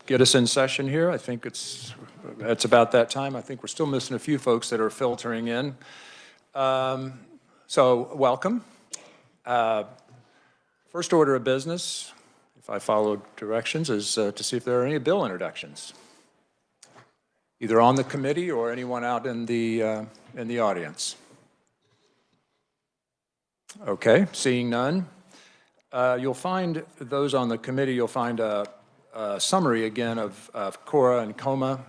get us in session here. I think it's about that time. I think we're still missing a few folks that are filtering in. So welcome. First order of business, if I follow directions, is to see if there are any bill introductions, either on the committee or anyone out in the audience. Okay, seeing none. You'll find those on the committee, you'll find a summary again of CORA and COMA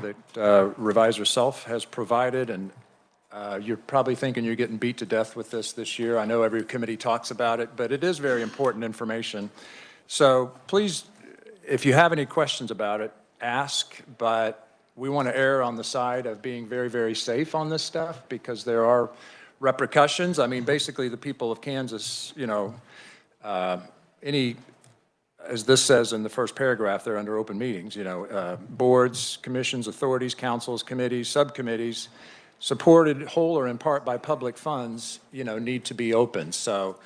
that Revisor Self has provided, and you're probably thinking you're getting beat to death with this year. I know every committee talks about it, but it is very important information. So please, if you have any questions about it, ask, but we want to err on the side of being very, very safe on this stuff because there are repercussions. I mean, basically the people of Kansas, you know, as this says in the first paragraph, they're under open meetings, you know, boards, commissions, authorities, councils, committees, subcommittees, supported whole or in part by public funds, you know, need to be open. So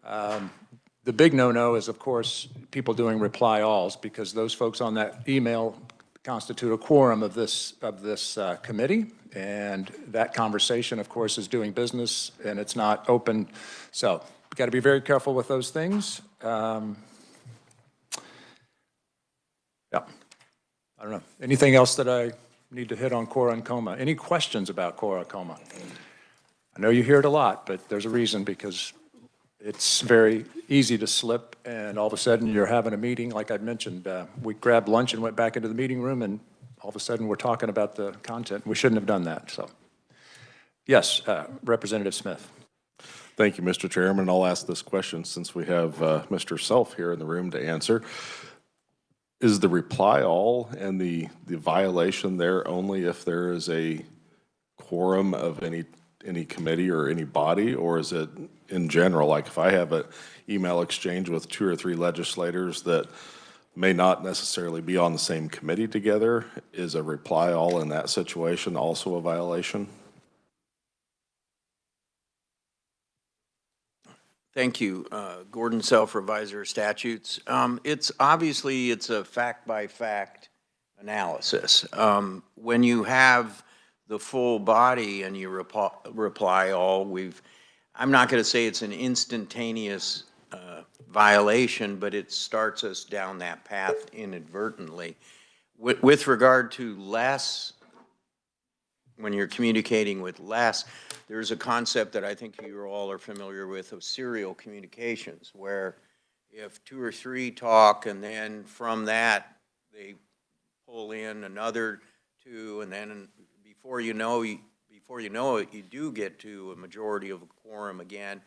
the big no-no is, of course, people doing reply alls, because those folks on that email constitute a quorum of this committee, and that conversation, of course, is doing business, and it's not open. So you've got to be very careful with those things. Yeah, I don't know. Anything else that I need to hit on CORA and COMA? Any questions about CORA and COMA? I know you hear it a lot, but there's a reason, because it's very easy to slip, and all of a sudden you're having a meeting. Like I mentioned, we grabbed lunch and went back into the meeting room, and all of a sudden we're talking about the content. We shouldn't have done that. So, yes, Representative Smith. Thank you, Mr. Chairman. I'll ask this question since we have Mr. Self here in the room to answer. Is the reply all and the violation there only if there is a quorum of any committee or any body, or is it in general? Like if I have an email exchange with 2 or 3 legislators that may not necessarily be on the same committee together, is a reply all in that situation also a violation? Thank you. Gordon Self, Revisor of Statutes. It's a fact-by-fact analysis. When you have the full body and you reply all, I'm not going to say it's an instantaneous violation, but it starts us down that path inadvertently. With regard to less, when you're communicating with less, there's a concept that I think you all are familiar with of serial communications, where if 2 or 3 talk and then from that they pull in another 2, and then before you know it, you do get to a majority of a quorum again.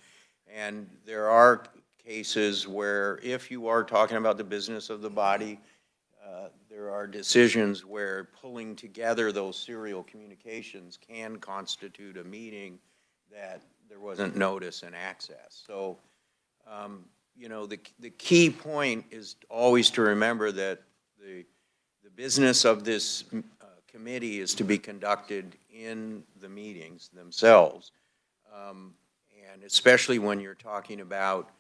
And there are cases where if you are talking about the business of the body, there are decisions where pulling together those serial communications can constitute a meeting that there wasn't notice and access. So, you know, the key point is always to remember that the business of this committee is to be conducted in the meetings themselves. And especially when you're talking about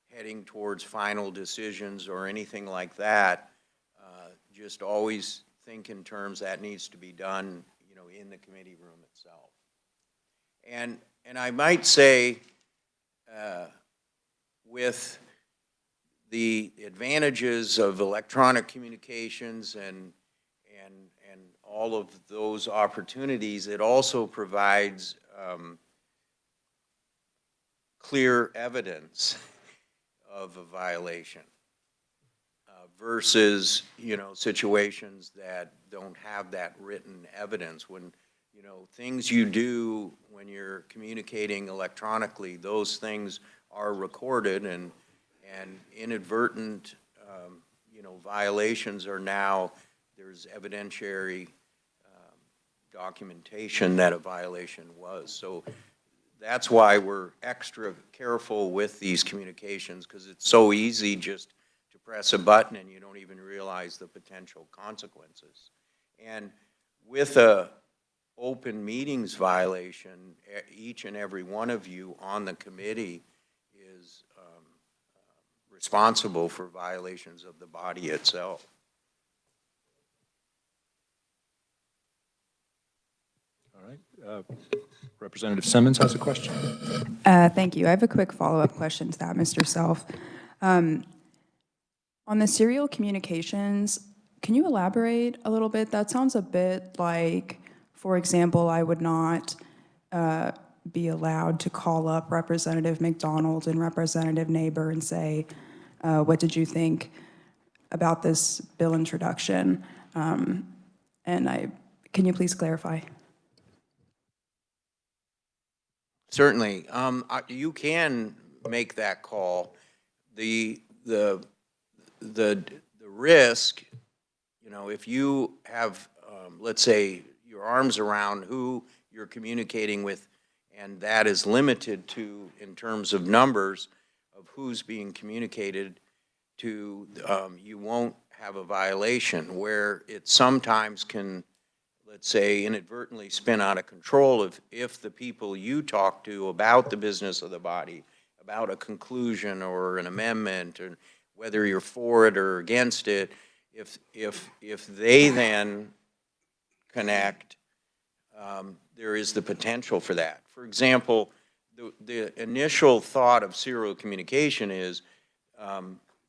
heading towards final decisions or anything like that, just always think in terms that needs to be done, you know, in the committee room itself. And I might say, with the advantages of electronic communications and all of those opportunities, it also provides clear evidence of a violation. Versus, you know, situations that don't have that written evidence. When, you know, things you do when you're communicating electronically, those things are recorded, and inadvertent, you know, violations are now, there's evidentiary documentation that a violation was. So that's why we're extra careful with these communications, because it's so easy just press a button and you don't even realize the potential consequences. And with a open meetings violation, each and every one of you on the committee is responsible for violations of the body itself. All right. Representative Simmons has a question. Thank you. I have a quick follow-up question to that, Mr. Self. On the serial communications, can you elaborate a little bit? That sounds a bit like, for example, I would not be allowed to call up Representative McDonald and Representative Neighbor and say, what did you think about this bill introduction? Can you please clarify? Certainly. You can make that call. The risk, if you have, let's say, your arms around who you're communicating with, and that is limited to, in terms of numbers of who's being communicated to, you won't have a violation. Where it sometimes can, let's say, inadvertently spin out of control if the people you talk to about the business of the body, about a conclusion or an amendment, or whether you're for it or against it, if they then connect, there is the potential for that. For example, the initial thought of serial communication is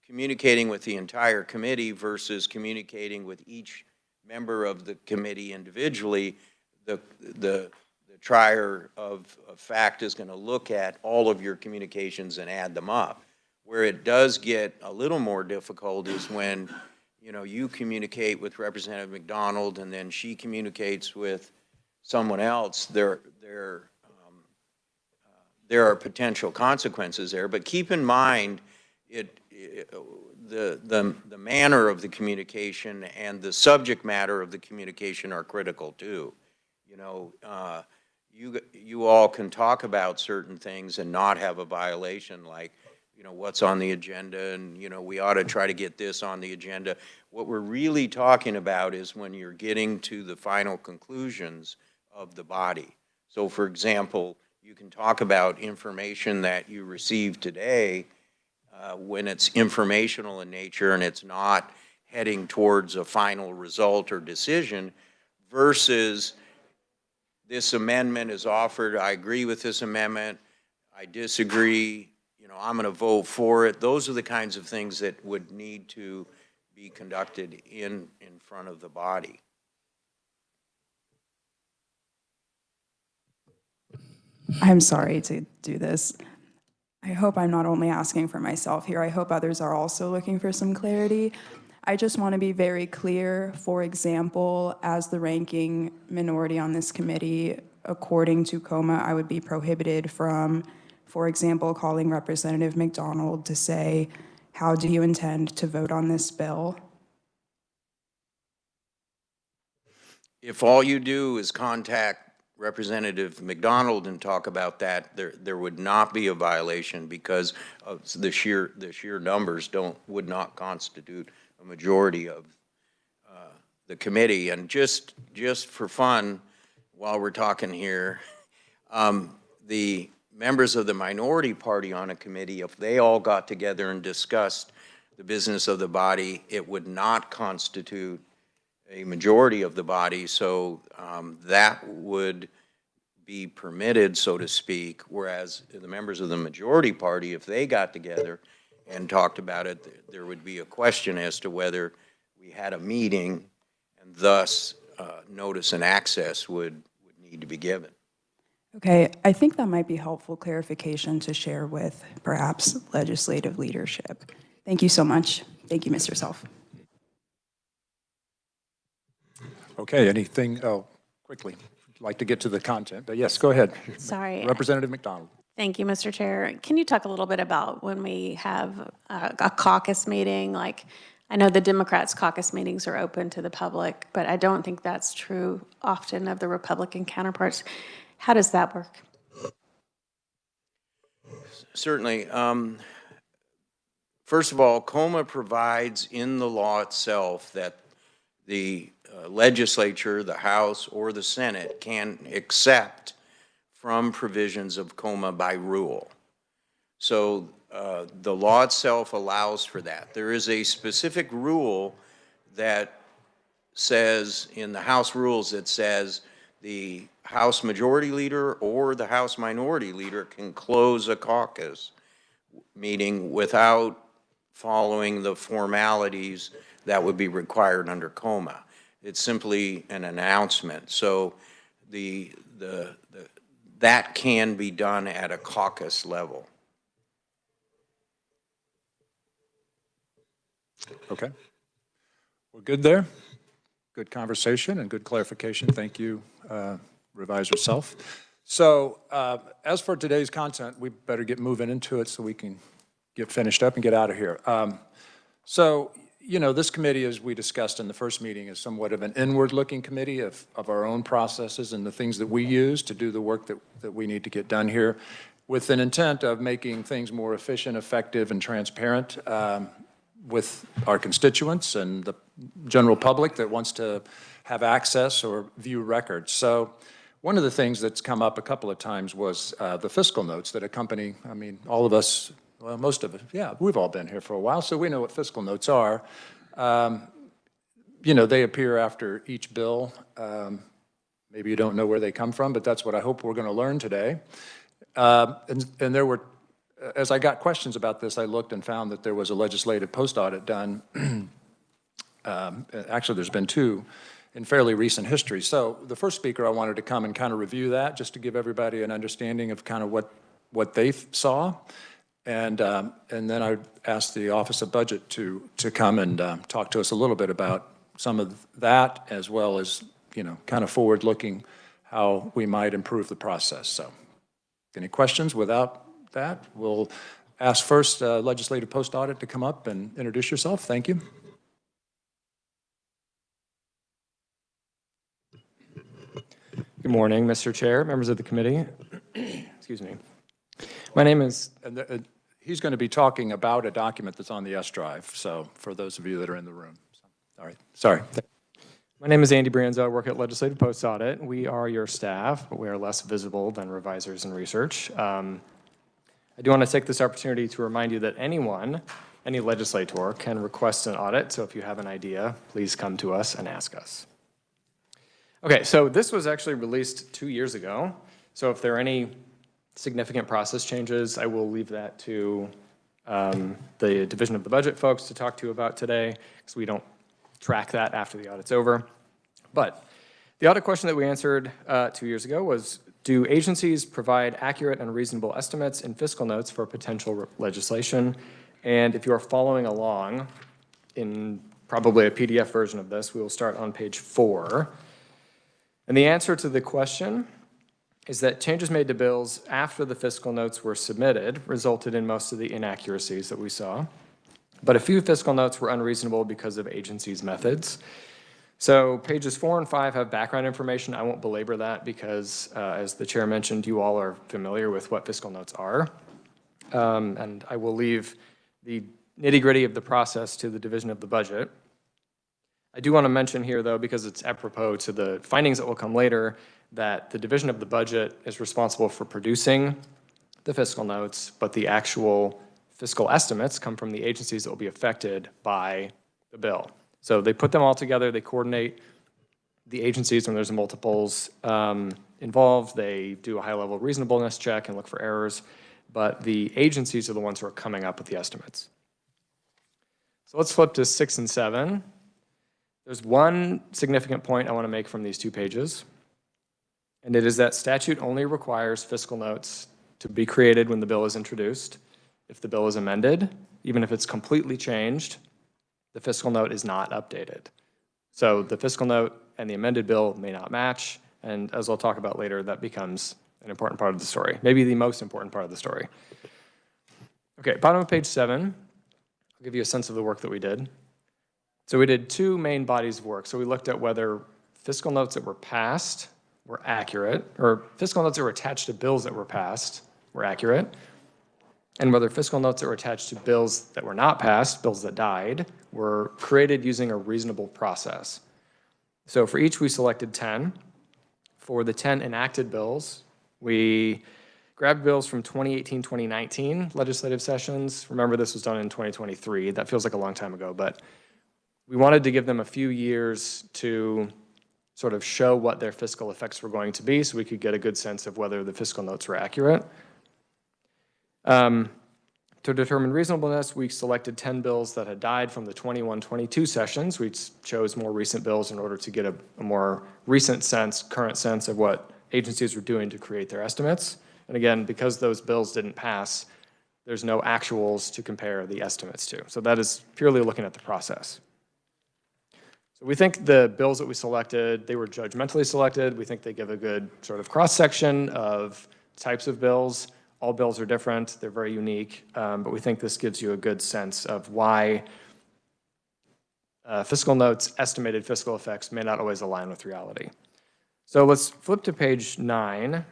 communicating with the entire committee versus communicating with each member of the committee individually. The trier of fact is going to look at all of your communications and add them up. Where it does get a little more difficult is when you communicate with Representative McDonald and then she communicates with someone else. There are potential consequences there, but keep in mind the manner of the communication and the subject matter of the communication are critical too. You all can talk about certain things and not have a violation, like what's on the agenda, and we ought to try to get this on the agenda. What we're really talking about is when you're getting to the final conclusions of the body. So for example, you can talk about information that you received today when it's informational in nature and it's not heading towards a final result or decision, versus this amendment is offered, I agree with this amendment, I disagree, I'm going to vote for it. Those are the kinds of things that would need to be conducted in front of the body. I'm sorry to do this. I hope I'm not only asking for myself here. I hope others are also looking for some clarity. I just want to be very clear. For example, as the ranking minority on this committee, according to COMA, I would be prohibited from, for example, calling Representative McDonald to say, how do you intend to vote on this bill? If all you do is contact Representative McDonald and talk about that, there would not be a violation, because of the sheer numbers would not constitute a majority of the committee. And just for fun, while we're talking here, the members of the minority party on a committee, if they all got together and discussed the business of the body, it would not constitute a majority of the body, so that would be permitted, so to speak, whereas the members of the majority party, if they got together and talked about it, there would be a question as to whether we had a meeting, and thus notice and access would need to be given. Okay, I think that might be helpful clarification to share with perhaps legislative leadership. Thank you so much. Thank you, Mr. Self. Okay, anything, quickly, I'd like to get to the content, but yes, go ahead. Sorry. Representative McDonald. Thank you, Mr. Chair. Can you talk a little bit about when we have a caucus meeting? Like, I know the Democrats' caucus meetings are open to the public, but I don't think that's true often of the Republican counterparts. How does that work? Certainly. First of all, COMA provides in the law itself that the legislature, the House, or the Senate can accept from provisions of COMA by rule. So The law itself allows for that. There is a specific rule that says, in the House rules, it says the House Majority Leader or the House Minority Leader can close a caucus meeting without following the formalities that would be required under COMA. It's simply an announcement. So that can be done at a caucus level. Okay. We're good there? Good conversation and good clarification. Thank you, Reviser Self. So as for today's content, we better get moving into it so we can get finished up and get out of here. So, you know, this committee, as we discussed in the first meeting, is somewhat of an inward-looking committee of our own processes and the things that we use to do the work that we need to get done here, with an intent of making things more efficient, effective, and transparent with our constituents and the general public that wants to have access or view records. So one of the things that's come up a couple of times was the fiscal notes that accompany, I mean, all of us, well, most of us, yeah, we've all been here for a while, so we know what fiscal notes are. You know, they appear after each bill. Maybe you don't know where they come from, but that's what I hope we're going to learn today. And there were, as I got questions about this, I looked and found that there was a legislative post-audit done. Actually, there's been two in fairly recent history. So the first speaker, I wanted to come and kind of review that, just to give everybody an understanding of kind of what they saw. And then I asked the Office of Budget to come and talk to us a little bit about some of that, as well as, you know, kind of forward-looking how we might improve the process. So any questions? Without that, we'll ask first Legislative Post-Audit to come up and introduce yourself. Thank you. Good morning, Mr. Chair, members of the committee. Excuse me. My name is... He's going to be talking about a document that's on the S drive, so for those of you that are in the room. All right, sorry. My name is Andy Brianza. I work at Legislative Post Audit. We are your staff, but we are less visible than revisers and research. I do want to take this opportunity to remind you that anyone, any legislator, can request an audit, so if you have an idea, please come to us and ask us. Okay, so this was actually released 2 years ago, so if there are any significant process changes, I will leave that to the Division of the Budget folks to talk to you about today, because we don't track that after the audit's over. But the audit question that we answered 2 years ago was, do agencies provide accurate and reasonable estimates in fiscal notes for potential legislation? And if you are following along in probably a PDF version of this, we will start on page 4. And the answer to the question is that changes made to bills after the fiscal notes were submitted resulted in most of the inaccuracies that we saw. But a few fiscal notes were unreasonable because of agencies' methods. So pages 4 and 5 have background information. I won't belabor that because, as the chair mentioned, you all are familiar with what fiscal notes are. And I will leave the nitty-gritty of the process to the Division of the Budget. I do want to mention here, though, because it's apropos to the findings that will come later, that the Division of the Budget is responsible for producing the fiscal notes, but the actual fiscal estimates come from the agencies that will be affected by the bill. So they put them all together, they coordinate the agencies when there's multiples involved, they do a high-level reasonableness check and look for errors, but the agencies are the ones who are coming up with the estimates. So let's flip to 6 and 7. There's one significant point I want to make from these 2 pages, and it is that statute only requires fiscal notes to be created when the bill is introduced. If the bill is amended, even if it's completely changed, the fiscal note is not updated. So the fiscal note and the amended bill may not match, and as I'll talk about later, that becomes an important part of the story, maybe the most important part of the story. Okay, bottom of page 7, I'll give you a sense of the work that we did. So we did 2 main bodies of work. So we looked at whether fiscal notes that were passed were accurate, or fiscal notes that were attached to bills that were passed were accurate, and whether fiscal notes that were attached to bills that were not passed, bills that died, were created using a reasonable process. So for each, we selected 10. For the 10 enacted bills, we grabbed bills from 2018, 2019 legislative sessions. Remember, this was done in 2023. That feels like a long time ago, but we wanted to give them a few years to sort of show what their fiscal effects were going to be so we could get a good sense of whether the fiscal notes were accurate. To determine reasonableness, we selected 10 bills that had died from the 21-22 sessions. We chose more recent bills in order to get a more recent sense, current sense of what agencies were doing to create their estimates. And again, because those bills didn't pass, there's no actuals to compare the estimates to. So that is purely looking at the process. So we think the bills that we selected, they were judgmentally selected. We think they give a good sort of cross-section of types of bills. All bills are different, they're very unique, but we think this gives you a good sense of why fiscal notes' estimated fiscal effects may not always align with reality. So let's flip to page 9.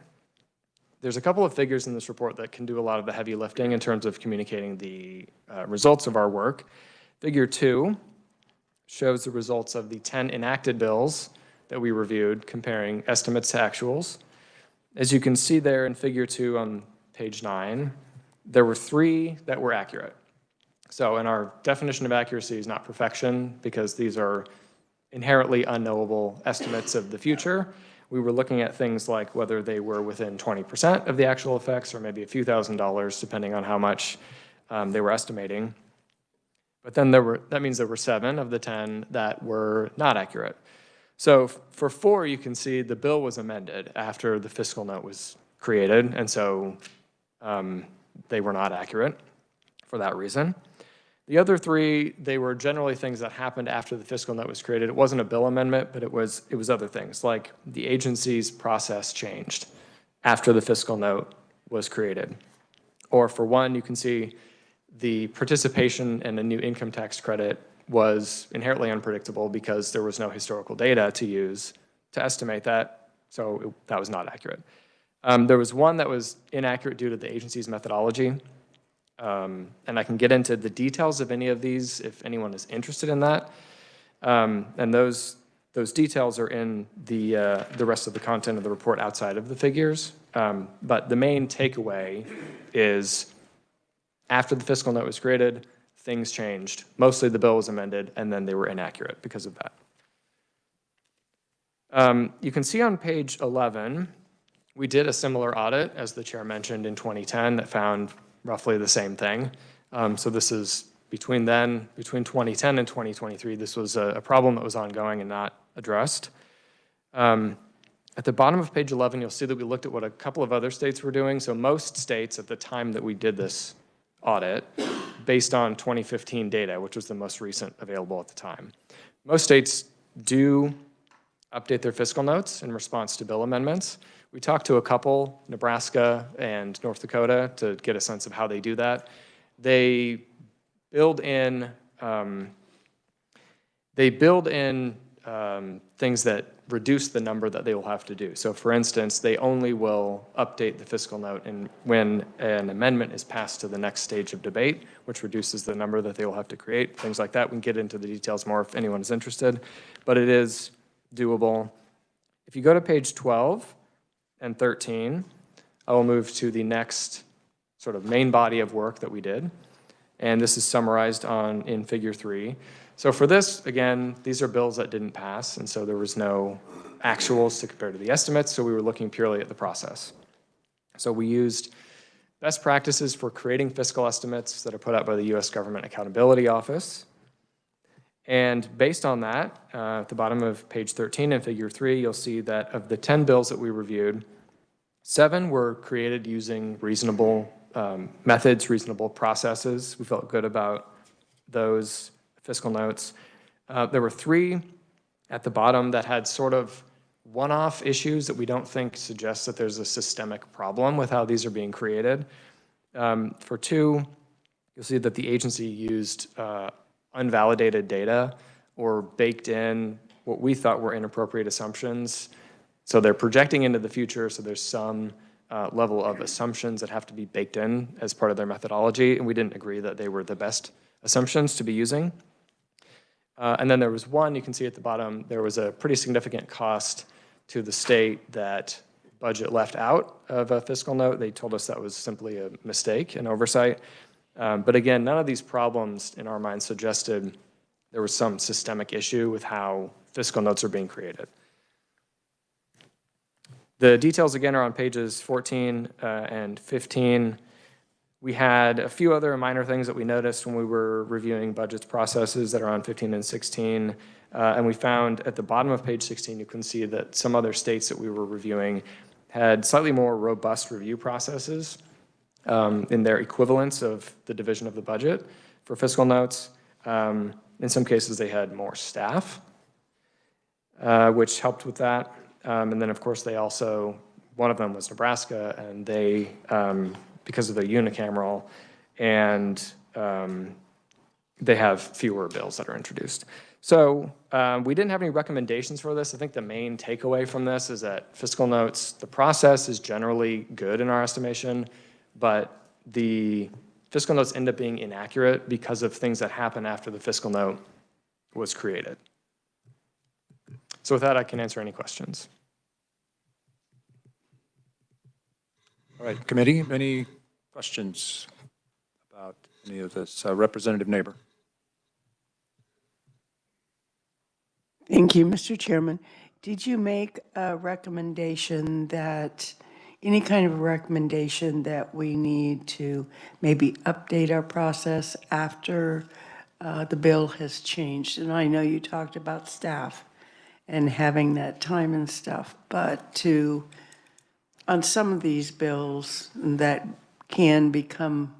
There's a couple of figures in this report that can do a lot of the heavy lifting in terms of communicating the results of our work. Figure 2 shows the results of the 10 enacted bills that we reviewed, comparing estimates to actuals. As you can see there in figure 2 on page 9, there were 3 that were accurate. So, and our definition of accuracy is not perfection because these are inherently unknowable estimates of the future. We were looking at things like whether they were within 20% of the actual effects or maybe a few $1,000s depending on how much they were estimating. But then that means there were 7 of the 10 that were not accurate. So for 4, you can see the bill was amended after the fiscal note was created, and so they were not accurate for that reason. The other 3, they were generally things that happened after the fiscal note was created. It wasn't a bill amendment, but it was other things, like the agency's process changed after the fiscal note was created. Or for 1, you can see the participation in a new income tax credit was inherently unpredictable because there was no historical data to use to estimate that, so that was not accurate. There was 1 that was inaccurate due to the agency's methodology, and I can get into the details of any of these if anyone is interested in that. And those details are in the rest of the content of the report outside of the figures. But the main takeaway is after the fiscal note was created, things changed. Mostly the bill was amended, and then they were inaccurate because of that. You can see on page 11, we did a similar audit, as the chair mentioned, in 2010 that found roughly the same thing. So this is between 2010 and 2023, this was a problem that was ongoing and not addressed. At the bottom of page 11, you'll see that we looked at what a couple of other states were doing. So most states at the time that we did this audit, based on 2015 data, which was the most recent available at the time. Most states do update their fiscal notes in response to bill amendments. We talked to a couple, Nebraska and North Dakota, to get a sense of how they do that. They build in things that reduce the number that they will have to do. So for instance, they only will update the fiscal note when an amendment is passed to the next stage of debate, which reduces the number that they will have to create, things like that. We can get into the details more if anyone is interested, but it is doable. If you go to page 12 and 13, I will move to the next sort of main body of work that we did. And this is summarized in figure 3. So for this, again, these are bills that didn't pass, and so there was no actuals to compare to the estimates, so we were looking purely at the process. So we used best practices for creating fiscal estimates that are put out by the U.S. Government Accountability Office. And based on that, at the bottom of page 13 in figure 3, you'll see that of the 10 bills that we reviewed, 7 were created using reasonable methods, reasonable processes. We felt good about those fiscal notes. There were 3 at the bottom that had sort of one-off issues that we don't think suggest that there's a systemic problem with how these are being created. For 2, you'll see that the agency used unvalidated data or baked in what we thought were inappropriate assumptions. So they're projecting into the future, so there's some level of assumptions that have to be baked in as part of their methodology, and we didn't agree that they were the best assumptions to be using. And then there was 1, you can see at the bottom, there was a pretty significant cost to the state that budget left out of a fiscal note. They told us that was simply a mistake, an oversight. But again, none of these problems in our minds suggested there was some systemic issue with how fiscal notes are being created. The details again are on pages 14 and 15. We had a few other minor things that we noticed when we were reviewing budgets processes that are on 15 and 16. And we found at the bottom of page 16, you can see that some other states that we were reviewing had slightly more robust review processes in their equivalence of the division of the budget for fiscal notes. In some cases, they had more staff, which helped with that. And then, of course, they also, one of them was Nebraska, and they, because of the unicameral, and they have fewer bills that are introduced. So we didn't have any recommendations for this. I think the main takeaway from this is that fiscal notes, the process is generally good in our estimation, but the fiscal notes end up being inaccurate because of things that happen after the fiscal note was created. So with that, I can answer any questions. All right, committee, any questions about any of this? Representative Neighbor. Thank you, Mr. Chairman. Did you make a recommendation that, any kind of recommendation that we need to maybe update our process after the bill has changed? And I know you talked about staff and having that time and stuff, but on some of these bills that can become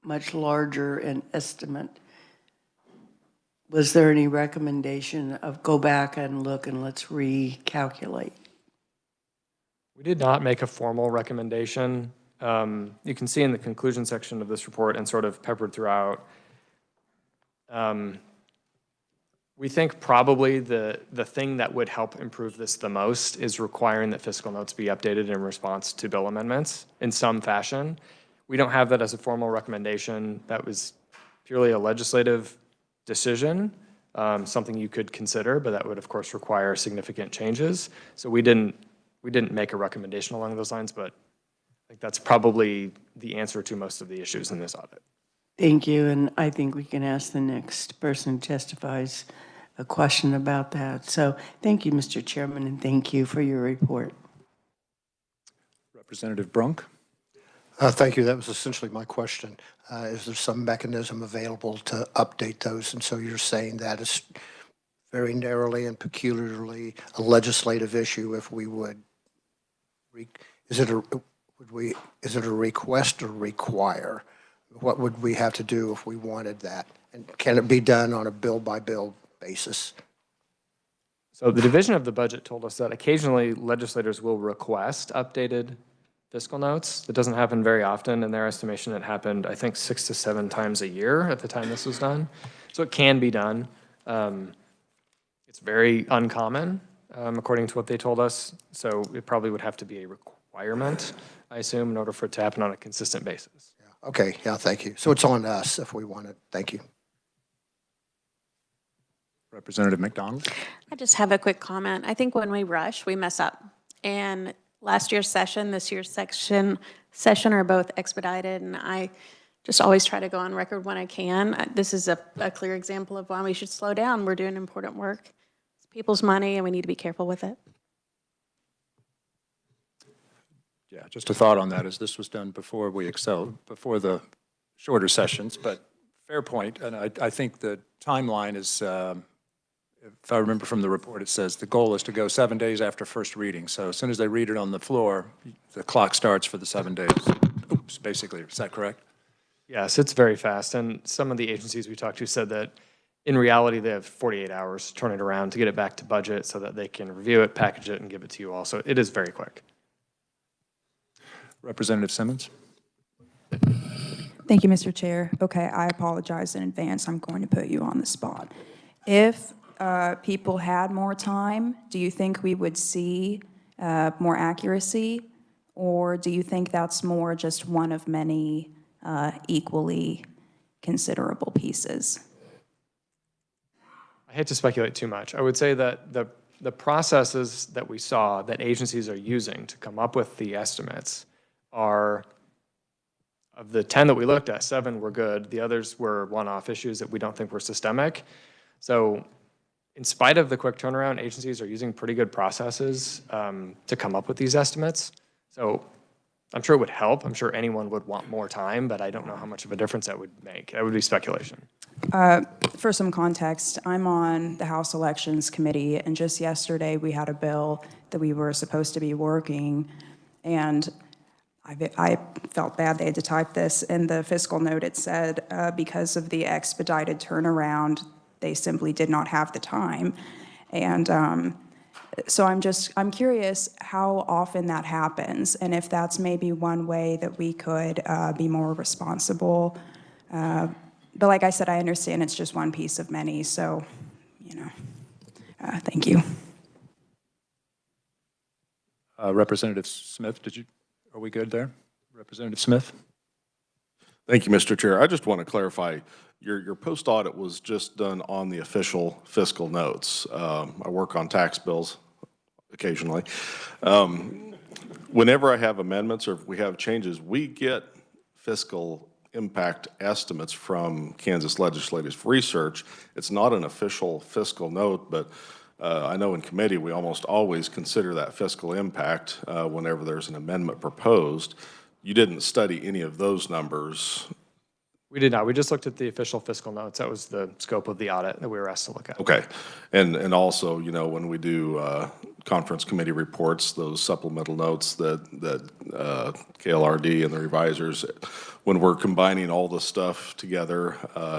much larger in estimate, was there any recommendation of go back and look and let's recalculate? We did not make a formal recommendation. You can see in the conclusion section of this report and sort of peppered throughout, we think probably the thing that would help improve this the most is requiring that fiscal notes be updated in response to bill amendments in some fashion. We don't have that as a formal recommendation. That was purely a legislative decision, something you could consider, but that would of course require significant changes. So we didn't make a recommendation along those lines, but I think that's probably the answer to most of the issues in this audit. Thank you, and I think we can ask the next person who testifies a question about that. So thank you, Mr. Chairman, and thank you for your report. Representative Brunk. Thank you. That was essentially my question. Is there some mechanism available to update those? And so you're saying that is very narrowly and peculiarly a legislative issue if we would, is it a request or require? What would we have to do if we wanted that? And can it be done on a bill-by-bill basis? So the division of the budget told us that occasionally legislators will request updated fiscal notes. It doesn't happen very often. In their estimation, it happened, I think, 6 to 7 times a year at the time this was done. So it can be done. It's very uncommon, according to what they told us. So it probably would have to be a requirement, I assume, in order for it to happen on a consistent basis. Yeah. Okay, yeah, thank you. So it's on us if we want it. Thank you. Representative McDonald. I just have a quick comment. I think when we rush, we mess up. And last year's session, this year's session are both expedited, and I just always try to go on record when I can. This is a clear example of why we should slow down. We're doing important work. It's people's money, and we need to be careful with it. Yeah, just a thought on that, as this was done before before the shorter sessions, but fair point. And I think the timeline is, if I remember from the report, it says the goal is to go 7 days after first reading. So as soon as they read it on the floor, the clock starts for the 7 days. Oops, basically, is that correct? Yes, it's very fast. And some of the agencies we talked to said that in reality, they have 48 hours to turn it around to get it back to budget so that they can review it, package it, and give it to you all. So it is very quick. Representative Simmons. Thank you, Mr. Chair. Okay, I apologize in advance. I'm going to put you on the spot. If people had more time, do you think we would see more accuracy? Or do you think that's more just one of many equally considerable pieces? I hate to speculate too much. I would say that the the processes that we saw that agencies are using to come up with the estimates are, of the 10 that we looked at, 7 were good. The others were one-off issues that we don't think were systemic. So in spite of the quick turnaround, agencies are using pretty good processes to come up with these estimates. So I'm sure it would help. I'm sure anyone would want more time, but I don't know how much of a difference that would make. That would be speculation. For some context, I'm on the House Elections Committee, and just yesterday we had a bill that we were supposed to be working, and I felt bad they had to type this. In the fiscal note, it said because of the expedited turnaround, they simply did not have the time. And so I'm curious how often that happens, and if that's maybe one way that we could be more responsible. But like I said, I understand it's just one piece of many, so, thank you. Representative Smith, are we good there? Representative Smith? Thank you, Mr. Chair. I just want to clarify, your post-audit was just done on the official fiscal notes. I work on tax bills occasionally. Whenever I have amendments or if we have changes, we get fiscal impact estimates from Kansas Legislative Research. It's not an official fiscal note, but I know in committee we almost always consider that fiscal impact whenever there's an amendment proposed. You didn't study any of those numbers. We did not. We just looked at the official fiscal notes. That was the scope of the audit that we were asked to look at. Okay. And also, when we do conference committee reports, those supplemental notes that KLRD and the revisers, when we're combining all the stuff together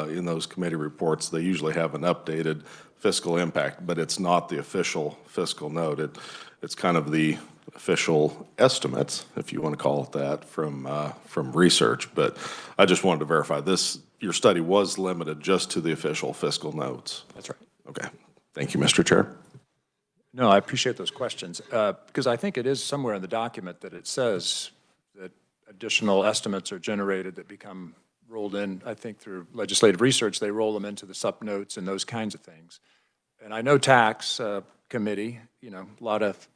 in those committee reports, they usually have an updated fiscal impact, but it's not the official fiscal note. It's kind of the official estimates, if you want to call it that, from research. But I just wanted to verify your study was limited just to the official fiscal notes. That's right. Okay. Thank you, Mr. Chair. No, I appreciate those questions, because I think it is somewhere in the document that it says that additional estimates are generated that become rolled in, I think through legislative research, they roll them into the sub notes and those kinds of things. And I know tax committee, a lot of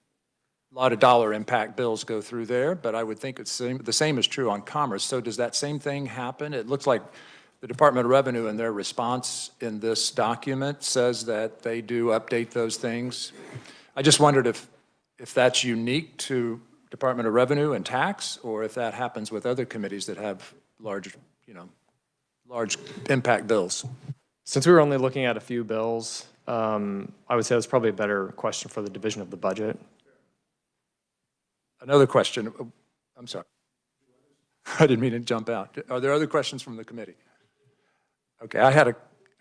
dollar impact bills go through there, but I would think the same is true on commerce. So does that same thing happen? It looks like the Department of Revenue in their response in this document says that they do update those things. I just wondered if that's unique to Department of Revenue and tax, or if that happens with other committees that have large impact bills. Since we were only looking at a few bills, I would say that's probably a better question for the division of the budget. Another question. I'm sorry. I didn't mean to jump out. Are there other questions from the committee? Okay, I had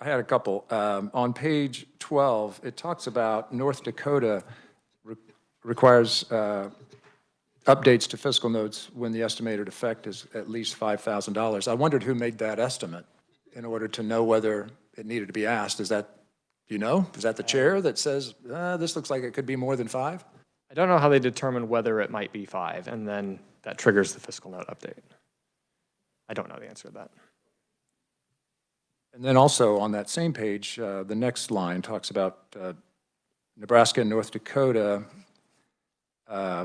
a couple. On page 12, it talks about North Dakota requires updates to fiscal notes when the estimated effect is at least $5,000. I wondered who made that estimate in order to know whether it needed to be asked. Is that, is that the chair that says, this looks like it could be more than 5? I don't know how they determine whether it might be 5, and then that triggers the fiscal note update. I don't know the answer to that. And then also on that same page, the next line talks about Nebraska and North Dakota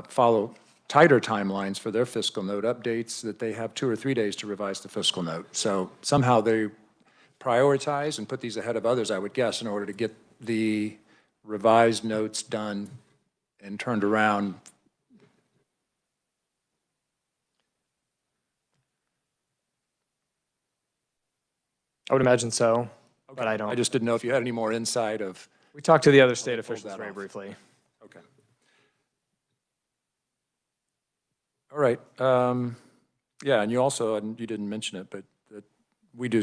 follow tighter timelines for their fiscal note updates, that they have 2 or 3 days to revise the fiscal note. So somehow they prioritize and put these ahead of others, I would guess, in order to get the revised notes done and turned around. I would imagine so, but I don't. I just didn't know if you had any more insight of. We talked to the other state officials very briefly. Okay. All right. Yeah, and you also, and you didn't mention it, but we do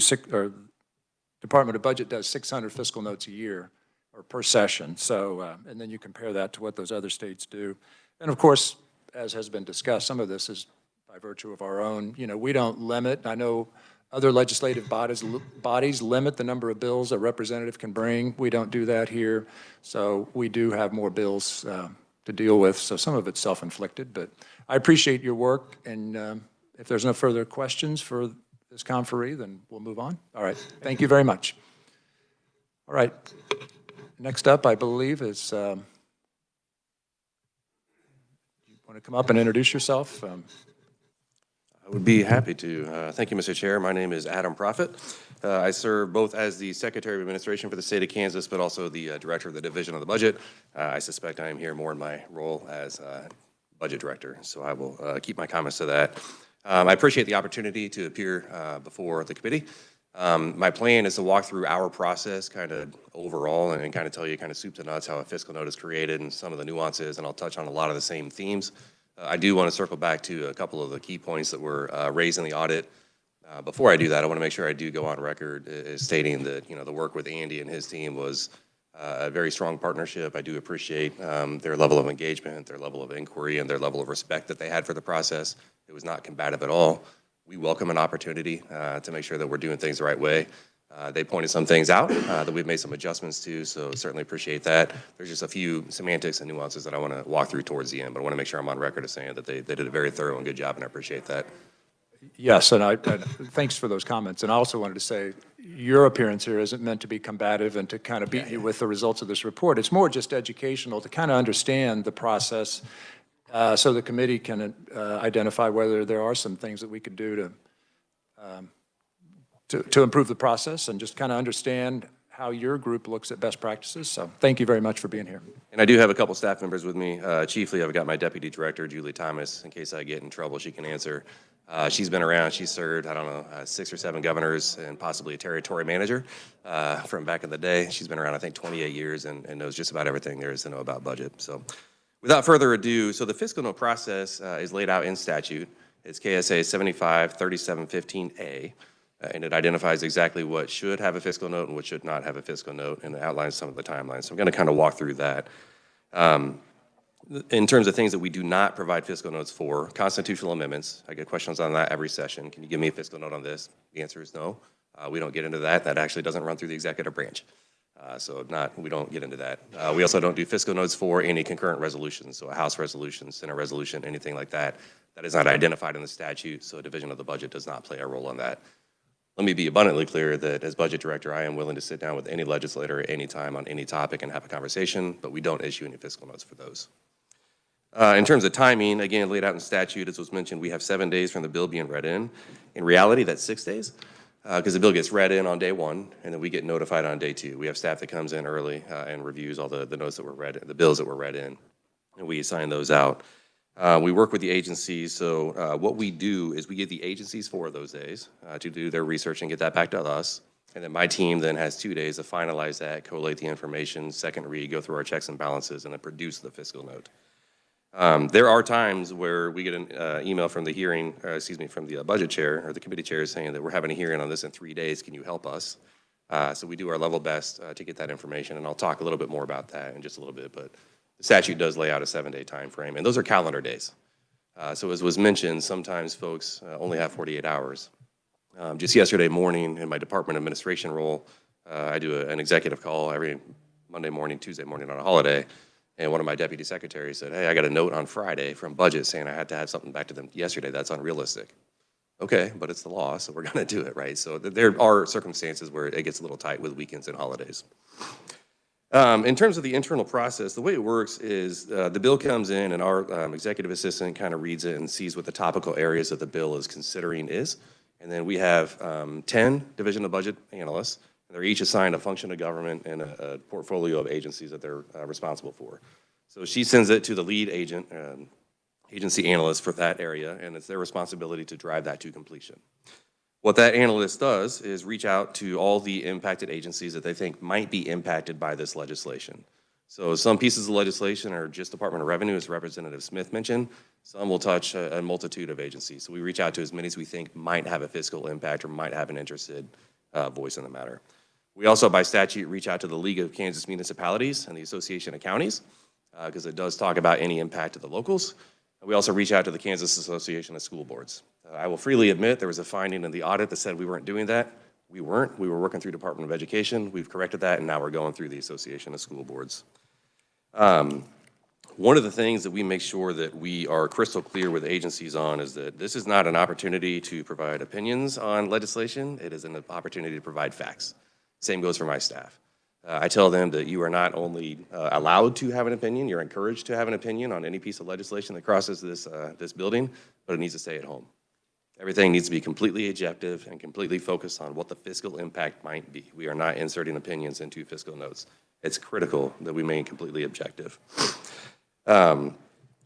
Department of Budget does 600 fiscal notes a year or per session. So, and then you compare that to what those other states do. And of course, as has been discussed, some of this is by virtue of our own, we don't limit. I know other legislative bodies limit the number of bills a representative can bring. We don't do that here. So we do have more bills to deal with. So some of it's self-inflicted, but I appreciate your work. And if there's no further questions for this conferee, then we'll move on. All right. Thank you very much. All right. Next up, I believe, is Want to come up and introduce yourself? I would be happy to. Thank you, Mr. Chair. My name is Adam Profit. I serve both as the Secretary of Administration for the state of Kansas, but also the Director of the Division of the Budget. I suspect I am here more in my role as Budget Director, so I will keep my comments to that. I appreciate the opportunity to appear before the committee. My plan is to walk through our process kind of overall and kind of tell you kind of soup to nuts how a fiscal note is created and some of the nuances, and I'll touch on a lot of the same themes. I do want to circle back to a couple of the key points that were raised in the audit. Before I do that, I want to make sure I do go on record as stating that, the work with Andy and his team was a very strong partnership. I do appreciate their level of engagement, their level of inquiry, and their level of respect that they had for the process. It was not combative at all. We welcome an opportunity to make sure that we're doing things the right way. They pointed some things out that we've made some adjustments to, so certainly appreciate that. There's just a few semantics and nuances that I want to walk through towards the end, but I want to make sure I'm on record as saying that they did a very thorough and good job, and I appreciate that. Yes, and thanks for those comments. And I also wanted to say, your appearance here isn't meant to be combative and to kind of beat you with the results of this report. It's more just educational to kind of understand the process so the committee can identify whether there are some things that we could do to improve the process and just kind of understand how your group looks at best practices. So thank you very much for being here. And I do have a couple staff members with me. Chiefly, I've got my Deputy Director, Julie Thomas. In case I get in trouble, she can answer. She's been around. She's served, 6 or 7 governors and possibly a territory manager from back in the day. She's been around, I think, 28 years and knows just about everything there is to know about budget. So without further ado, so the fiscal note process is laid out in statute. It's KSA 75-3715A. And it identifies exactly what should have a fiscal note and what should not have a fiscal note, and it outlines some of the timelines. So I'm going to kind of walk through that. In terms of things that we do not provide fiscal notes for, constitutional amendments. I get questions on that every session. Can you give me a fiscal note on this? The answer is no. We don't get into that. That actually doesn't run through the executive branch. We don't get into that. We also don't do fiscal notes for any concurrent resolutions, so a House resolution, Senate resolution, anything like that. That is not identified in the statute, so a division of the budget does not play a role in that. Let me be abundantly clear that as budget director, I am willing to sit down with any legislator at any time on any topic and have a conversation, but we don't issue any fiscal notes for those. In terms of timing, again, laid out in statute, as was mentioned, we have 7 days from the bill being read in. In reality, that's 6 days, because the bill gets read in on day 1, and then we get notified on day 2. We have staff that comes in early and reviews all the notes that were read, the bills that were read in, and we assign those out. We work with the agencies, so what we do is we give the agencies 4 of those days to do their research and get that back to us. And then my team then has 2 days to finalize that, collate the information, second read, go through our checks and balances, and then produce the fiscal note. There are times where we get an email from the from the budget chair or the committee chair saying that we're having a hearing on this in 3 days, can you help us? So we do our level best to get that information, and I'll talk a little bit more about that in just a little bit, but the statute does lay out a 7-day time frame, and those are calendar days. So as was mentioned, sometimes folks only have 48 hours. Just yesterday morning in my department administration role, I do an executive call every Monday morning, Tuesday morning on a holiday, and one of my deputy secretaries said, hey, I got a note on Friday from budget saying I had to have something back to them yesterday. That's unrealistic. Okay, but it's the law, so we're going to do it, right? So there are circumstances where it gets a little tight with weekends and holidays. In terms of the internal process, the way it works is the bill comes in and our executive assistant kind of reads it and sees what the topical areas that the bill is considering is. And then we have 10 Division of Budget analysts. They're each assigned a function of government and a portfolio of agencies that they're responsible for. So she sends it to the lead agency analyst for that area, and it's their responsibility to drive that to completion. What that analyst does is reach out to all the impacted agencies that they think might be impacted by this legislation. So some pieces of legislation are just Department of Revenue, as Representative Smith mentioned. Some will touch a multitude of agencies. So we reach out to as many as we think might have a fiscal impact or might have an interested voice in the matter. We also, by statute, reach out to the League of Kansas Municipalities and the Association of Counties, because it does talk about any impact to the locals. We also reach out to the Kansas Association of School Boards. I will freely admit there was a finding in the audit that said we weren't doing that. We weren't. We were working through Department of Education. We've corrected that, and now we're going through the Association of School Boards. One of the things that we make sure that we are crystal clear with agencies on is that this is not an opportunity to provide opinions on legislation. It is an opportunity to provide facts. Same goes for my staff. I tell them that you are not only allowed to have an opinion, you're encouraged to have an opinion on any piece of legislation that crosses this building, but it needs to stay at home. Everything needs to be completely objective and completely focused on what the fiscal impact might be. We are not inserting opinions into fiscal notes. It's critical that we remain completely objective.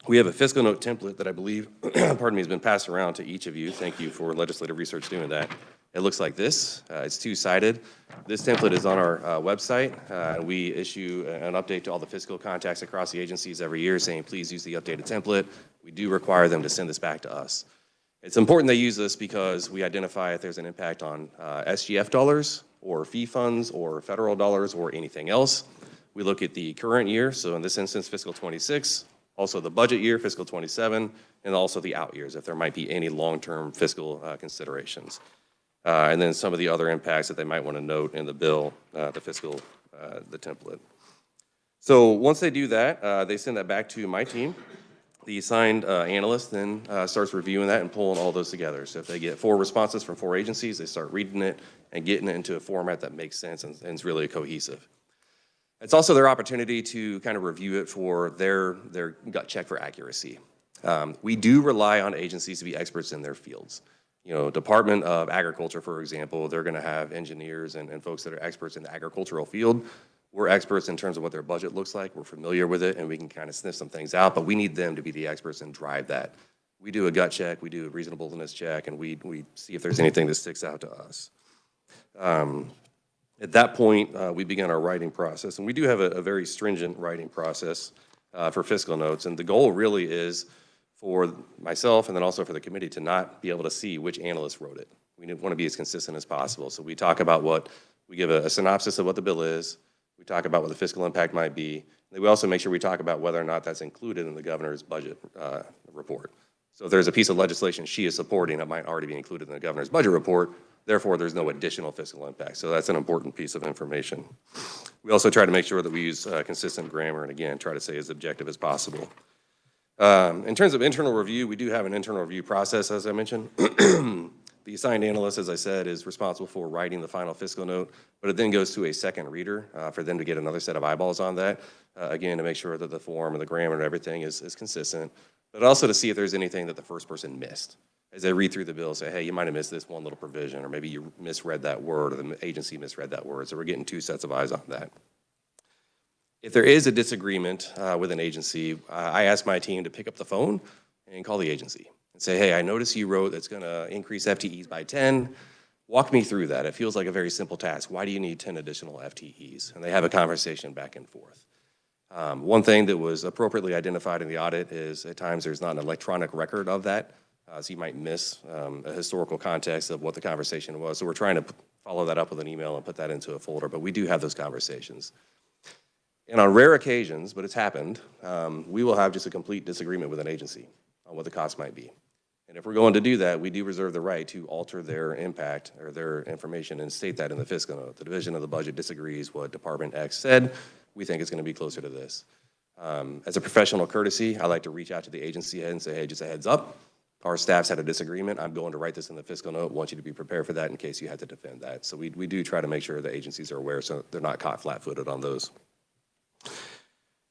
We have a fiscal note template that I believe, pardon me, has been passed around to each of you. Thank you for legislative research doing that. It looks like this. It's two-sided. This template is on our website. We issue an update to all the fiscal contacts across the agencies every year saying, please use the updated template. We do require them to send this back to us. It's important they use this because we identify if there's an impact on SGF dollars or fee funds or federal dollars or anything else. We look at the current year, so in this instance, fiscal 26, also the budget year, fiscal 27, and also the out years, if there might be any long-term fiscal considerations. And then some of the other impacts that they might want to note in the bill, the template. So once they do that, they send that back to my team. The assigned analyst then starts reviewing that and pulling all those together. So if they get 4 responses from 4 agencies, they start reading it and getting it into a format that makes sense and is really cohesive. It's also their opportunity to kind of review it for their gut check for accuracy. We do rely on agencies to be experts in their fields. You know, Department of Agriculture, for example, they're going to have engineers and folks that are experts in the agricultural field. We're experts in terms of what their budget looks like. We're familiar with it, and we can kind of sniff some things out, but we need them to be the experts and drive that. We do a gut check, we do a reasonableness check, and we see if there's anything that sticks out to us. At that point, we begin our writing process, and we do have a very stringent writing process for fiscal notes, and the goal really is for myself and then also for the committee to not be able to see which analyst wrote it. We want to be as consistent as possible. So we talk about we give a synopsis of what the bill is, we talk about what the fiscal impact might be, and we also make sure we talk about whether or not that's included in the governor's budget report. So if there's a piece of legislation she is supporting that might already be included in the governor's budget report, therefore there's no additional fiscal impact. So that's an important piece of information. We also try to make sure that we use consistent grammar and again, try to stay as objective as possible. In terms of internal review, we do have an internal review process, as I mentioned. The assigned analyst, as I said, is responsible for writing the final fiscal note, but it then goes to a second reader for them to get another set of eyeballs on that, again, to make sure that the form and the grammar and everything is consistent, but also to see if there's anything that the first person missed. As they read through the bill, say, hey, you might have missed this one little provision, or maybe you misread that word, or the agency misread that word, so we're getting 2 sets of eyes on that. If there is a disagreement with an agency, I ask my team to pick up the phone and call the agency and say, hey, I noticed you wrote that's going to increase FTEs by 10. Walk me through that. It feels like a very simple task. Why do you need 10 additional FTEs? And they have a conversation back and forth. One thing that was appropriately identified in the audit is at times there's not an electronic record of that, so you might miss a historical context of what the conversation was. So we're trying to follow that up with an email and put that into a folder, but we do have those conversations. And on rare occasions, but it's happened, we will have just a complete disagreement with an agency on what the cost might be. And if we're going to do that, we do reserve the right to alter their impact or their information and state that in the fiscal note. The division of the budget disagrees what Department X said. We think it's going to be closer to this. As a professional courtesy, I like to reach out to the agency head and say, hey, just a heads up. Our staff's had a disagreement. I'm going to write this in the fiscal note. Want you to be prepared for that in case you had to defend that. So we do try to make sure the agencies are aware so they're not caught flat-footed on those.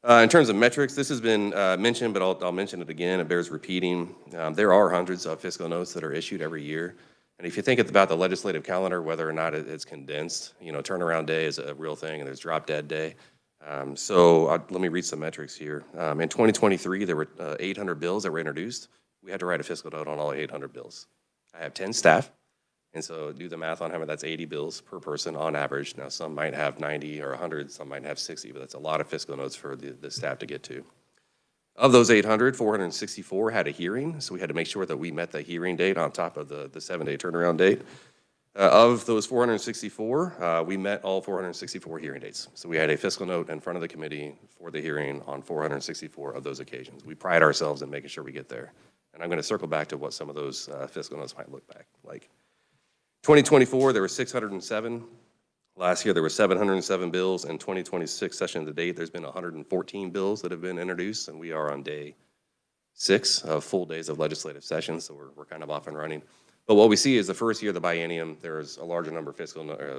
In terms of metrics, this has been mentioned, but I'll mention it again. It bears repeating. There are hundreds of fiscal notes that are issued every year. And if you think about the legislative calendar, whether or not it's condensed, you know, turnaround day is a real thing, and there's drop dead day. Let me read some metrics here. In 2023, there were 800 bills that were introduced. We had to write a fiscal note on all 800 bills. I have 10 staff, and so do the math on how many, that's 80 bills per person on average. Now, some might have 90 or 100, some might have 60, but that's a lot of fiscal notes for the staff to get to. Of those 800, 464 had a hearing, so we had to make sure that we met the hearing date on top of the 7-day turnaround date. Of those 464, we met all 464 hearing dates. So we had a fiscal note in front of the committee for the hearing on 464 of those occasions. We pride ourselves in making sure we get there. And I'm going to circle back to what some of those fiscal notes might look back like. 2024, there were 607. Last year, there were 707 bills. In 2026 session to date, there's been 114 bills that have been introduced, and we are on day 6 of full days of legislative session, so we're kind of off and running. But what we see is the first year of the biennium, there's a larger number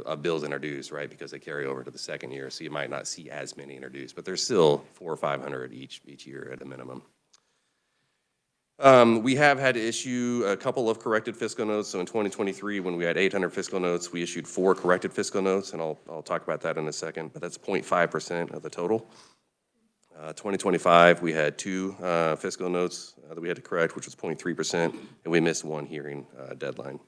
of bills introduced, right, because they carry over to the second year, so you might not see as many introduced, but there's still 400 or 500 each year at a minimum. We have had to issue a couple of corrected fiscal notes. So in 2023, when we had 800 fiscal notes, we issued 4 corrected fiscal notes, and I'll talk about that in a second, but that's 0.5% of the total. 2025, we had 2 fiscal notes that we had to correct, which was 0.3%, and we missed 1 hearing deadline.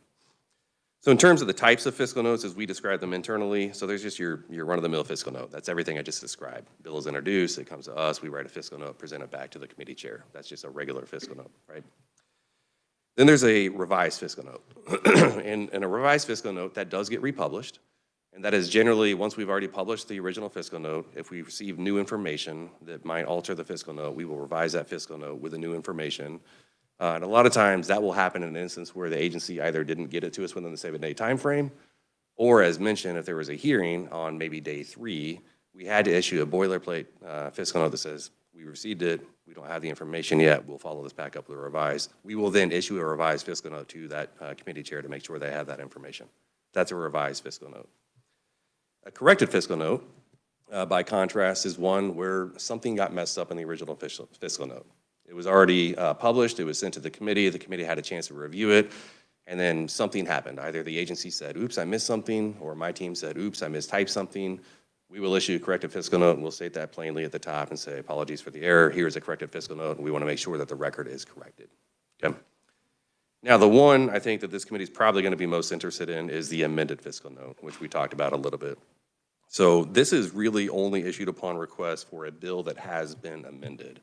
So in terms of the types of fiscal notes, as we describe them internally, so there's just your run-of-the-mill fiscal note. That's everything I just described. Bill is introduced, it comes to us, we write a fiscal note, present it back to the committee chair. That's just a regular fiscal note, right? Then there's a revised fiscal note. And a revised fiscal note, that does get republished. And that is generally, once we've already published the original fiscal note, if we receive new information that might alter the fiscal note, we will revise that fiscal note with the new information. And a lot of times that will happen in an instance where the agency either didn't get it to us within the 7-day time frame, or as mentioned, if there was a hearing on maybe day 3, we had to issue a boilerplate fiscal note that says, we received it, we don't have the information yet, we'll follow this back up with a revised. We will then issue a revised fiscal note to that committee chair to make sure they have that information. That's a revised fiscal note. A corrected fiscal note, by contrast, is one where something got messed up in the original fiscal note. It was already published, it was sent to the committee had a chance to review it, and then something happened. Either the agency said, oops, I missed something, or my team said, oops, I mistyped something. We will issue a corrected fiscal note, and we'll state that plainly at the top and say, apologies for the error, here's a corrected fiscal note, and we want to make sure that the record is corrected. Okay? Now, the one I think that this committee is probably going to be most interested in is the amended fiscal note, which we talked about a little bit. So this is really only issued upon request for a bill that has been amended.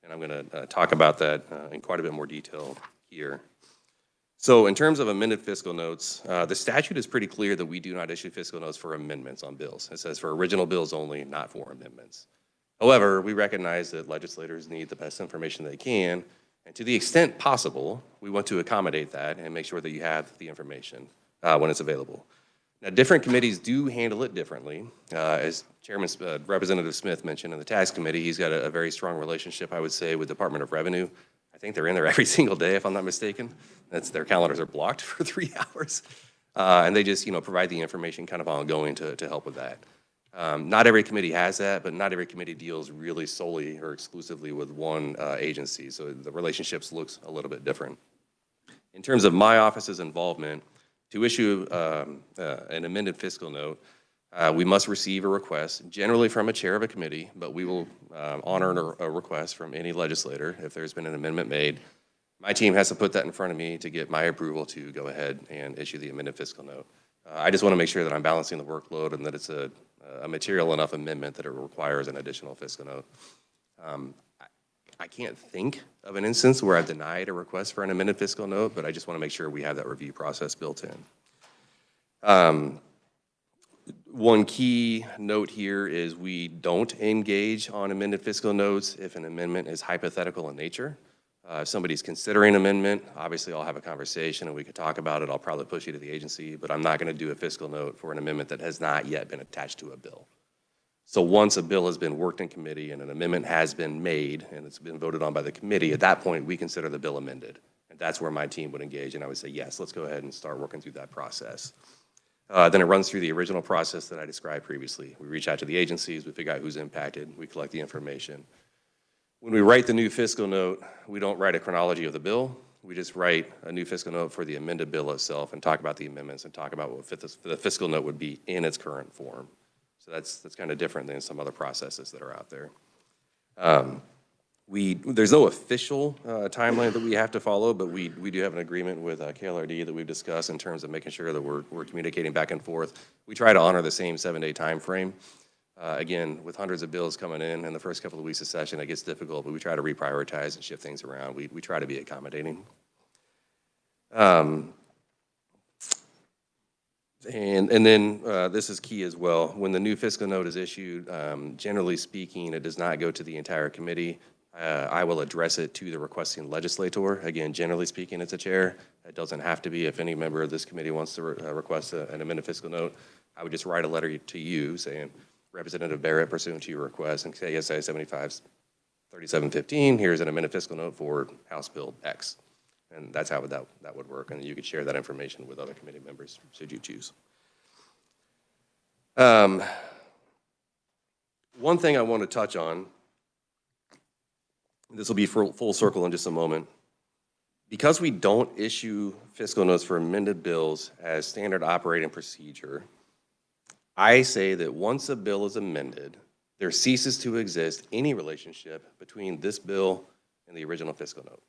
And I'm going to talk about that in quite a bit more detail here. So in terms of amended fiscal notes, the statute is pretty clear that we do not issue fiscal notes for amendments on bills. It says for original bills only, not for amendments. However, we recognize that legislators need the best information they can, and to the extent possible, we want to accommodate that and make sure that you have the information when it's available. Now, different committees do handle it differently. As Chairman Representative Smith mentioned in the Tax Committee, he's got a very strong relationship, I would say, with Department of Revenue. I think they're in there every single day, if I'm not mistaken. Their calendars are blocked for 3 hours. And they just, provide the information kind of ongoing to help with that. Not every committee has that, but not every committee deals really solely or exclusively with one agency. So the relationships looks a little bit different. In terms of my office's involvement, to issue an amended fiscal note, we must receive a request, generally from a chair of a committee, but we will honor a request from any legislator if there's been an amendment made. My team has to put that in front of me to get my approval to go ahead and issue the amended fiscal note. I just want to make sure that I'm balancing the workload and that it's a material enough amendment that it requires an additional fiscal note. I can't think of an instance where I've denied a request for an amended fiscal note, but I just want to make sure we have that review process built in. One key note here is we don't engage on amended fiscal notes if an amendment is hypothetical in nature. If somebody's considering amendment, obviously I'll have a conversation and we could talk about it. I'll probably push you to the agency, but I'm not going to do a fiscal note for an amendment that has not yet been attached to a bill. So once a bill has been worked in committee and an amendment has been made and it's been voted on by the committee, at that point we consider the bill amended. And that's where my team would engage and I would say, yes, let's go ahead and start working through that process. Then it runs through the original process that I described previously. We reach out to the agencies, we figure out who's impacted, we collect the information. When we write the new fiscal note, we don't write a chronology of the bill. We just write a new fiscal note for the amended bill itself and talk about the amendments and talk about what the fiscal note would be in its current form. So that's kind of different than some other processes that are out there. There's no official timeline that we have to follow, but we do have an agreement with KLRD that we've discussed in terms of making sure that we're communicating back and forth. We try to honor the same 7-day time frame. Again, with hundreds of bills coming in the first couple of weeks of session, it gets difficult, but we try to reprioritize and shift things around. We try to be accommodating. And then this is key as well. When the new fiscal note is issued, generally speaking, it does not go to the entire committee. I will address it to the requesting legislator. Again, generally speaking, it's a chair. It doesn't have to be if any member of this committee wants to request an amended fiscal note. I would just write a letter to you saying, Representative Barrett, pursuant to your request, and say, KSA 75-3715, here's an amended fiscal note for House Bill X. And that's how that would work, and you could share that information with other committee members, should you choose. One thing I want to touch on, this will be full circle in just a moment. Because we don't issue fiscal notes for amended bills as standard operating procedure, I say that once a bill is amended, there ceases to exist any relationship between this bill and the original fiscal note,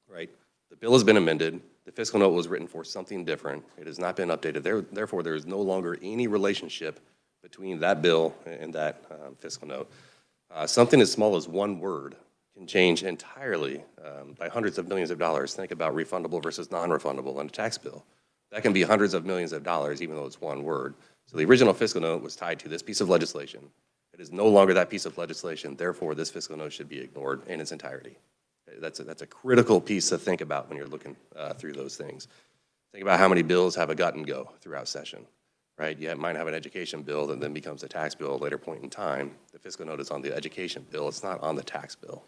right? The bill has been amended. The fiscal note was written for something different. It has not been updated. Therefore, there is no longer any relationship between that bill and that fiscal note. Something as small as one word can change entirely by hundreds of millions of dollars. Think about refundable versus non-refundable on a tax bill. That can be hundreds of millions of dollars, even though it's one word. So the original fiscal note was tied to this piece of legislation. It is no longer that piece of legislation. Therefore, this fiscal note should be ignored in its entirety. That's a critical piece to think about when you're looking through those things. Think about how many bills have a gut and go throughout session, right? You might have an education bill that then becomes a tax bill at a later point in time. The fiscal note is on the education bill. It's not on the tax bill.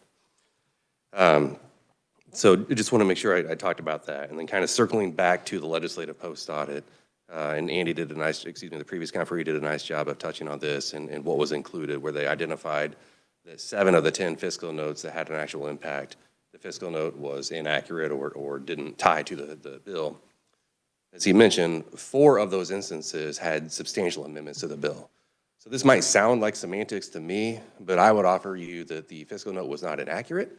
So I just want to make sure I talked about that. And then kind of circling back to the legislative post-audit, and Andy did the previous conferee did a nice job of touching on this and what was included, where they identified that 7 of the 10 fiscal notes that had an actual impact, the fiscal note was inaccurate or didn't tie to the bill. As he mentioned, 4 of those instances had substantial amendments to the bill. So this might sound like semantics to me, but I would offer you that the fiscal note was not inaccurate.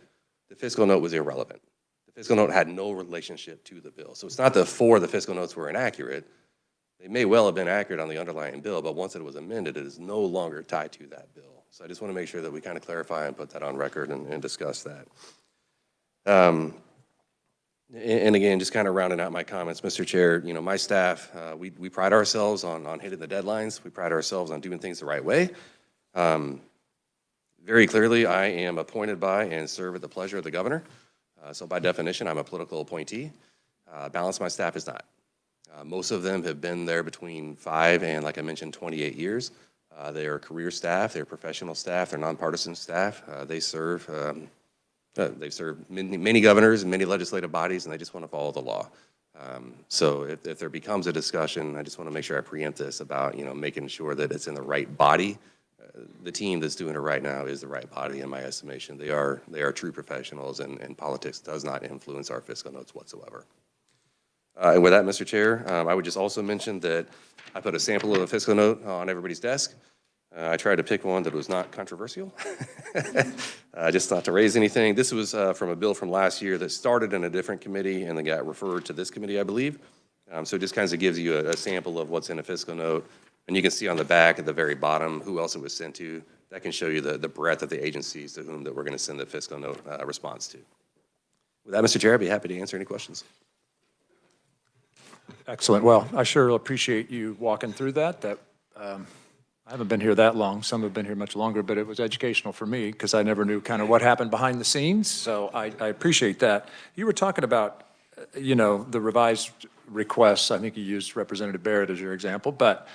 The fiscal note was irrelevant. The fiscal note had no relationship to the bill. So it's not that 4 of the fiscal notes were inaccurate. They may well have been accurate on the underlying bill, but once it was amended, it is no longer tied to that bill. So I just want to make sure that we kind of clarify and put that on record and discuss that. And again, just kind of rounding out my comments, Mr. Chair, you know, my staff, we pride ourselves on hitting the deadlines. We pride ourselves on doing things the right way. Very clearly, I am appointed by and serve at the pleasure of the governor. So by definition, I'm a political appointee. Balance my staff is not. Most of them have been there between 5 and, like I mentioned, 28 years. They are career staff, they're professional staff, they're nonpartisan staff. They've served many governors and many legislative bodies, and they just want to follow the law. So if there becomes a discussion, I just want to make sure I preempt this about, you know, making sure that it's in the right body. The team that's doing it right now is the right body, in my estimation. They are true professionals, and politics does not influence our fiscal notes whatsoever. And with that, Mr. Chair, I would just also mention that I put a sample of a fiscal note on everybody's desk. I tried to pick one that was not controversial, just not to raise anything. This was from a bill from last year that started in a different committee and then got referred to this committee, I believe. So it just kind of gives you a sample of what's in a fiscal note. And you can see on the back at the very bottom who else it was sent to. That can show you the breadth of the agencies to whom that we're going to send the fiscal note response to. With that, Mr. Chair, I'd be happy to answer any questions. Excellent. Well, I sure appreciate you walking through that. I haven't been here that long. Some have been here much longer, but it was educational for me because I never knew kind of what happened behind the scenes. So I appreciate that. You were talking about, you know, the revised requests. I think you used Representative Barrett as your example, but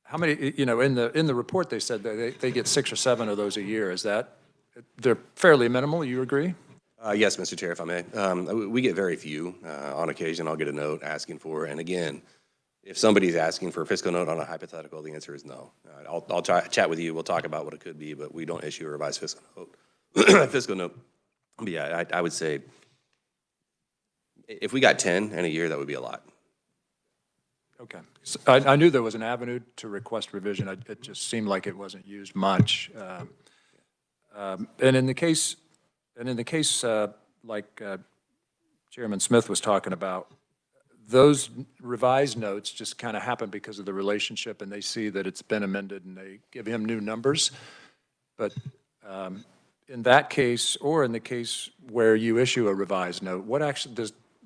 how many, you know, in the report they said that they get 6 or 7 of those a year. Is that, they're fairly minimal, you agree? Yes, Mr. Chair, if I may. We get very few. On occasion, I'll get a note asking for, and again, if somebody's asking for a fiscal note on a hypothetical, the answer is no. I'll chat with you. We'll talk about what it could be, but we don't issue a revised fiscal note. Fiscal note. But yeah, I would say if we got 10 in a year, that would be a lot. Okay. So I knew there was an avenue to request revision. It just seemed like it wasn't used much. And in the case, like Chairman Smith was talking about, those revised notes just kind of happen because of the relationship, and they see that it's been amended, and they give him new numbers. But in that case, or in the case where you issue a revised note, what actually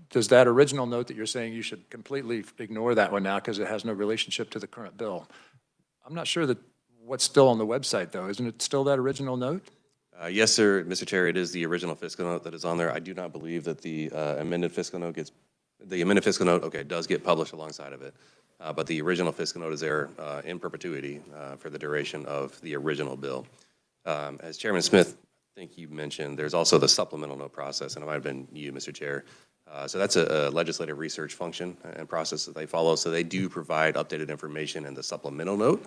does that original note that you're saying you should completely ignore that one now because it has no relationship to the current bill? I'm not sure that what's still on the website, though. Isn't it still that original note? Yes, sir, Mr. Chair, it is the original fiscal note that is on there. I do not believe that the amended fiscal note does get published alongside of it. But the original fiscal note is there in perpetuity for the duration of the original bill. As Chairman Smith think you mentioned, there's also the supplemental note process, and it might have been you, Mr. Chair. So that's a legislative research function and process that they follow. So they do provide updated information in the supplemental note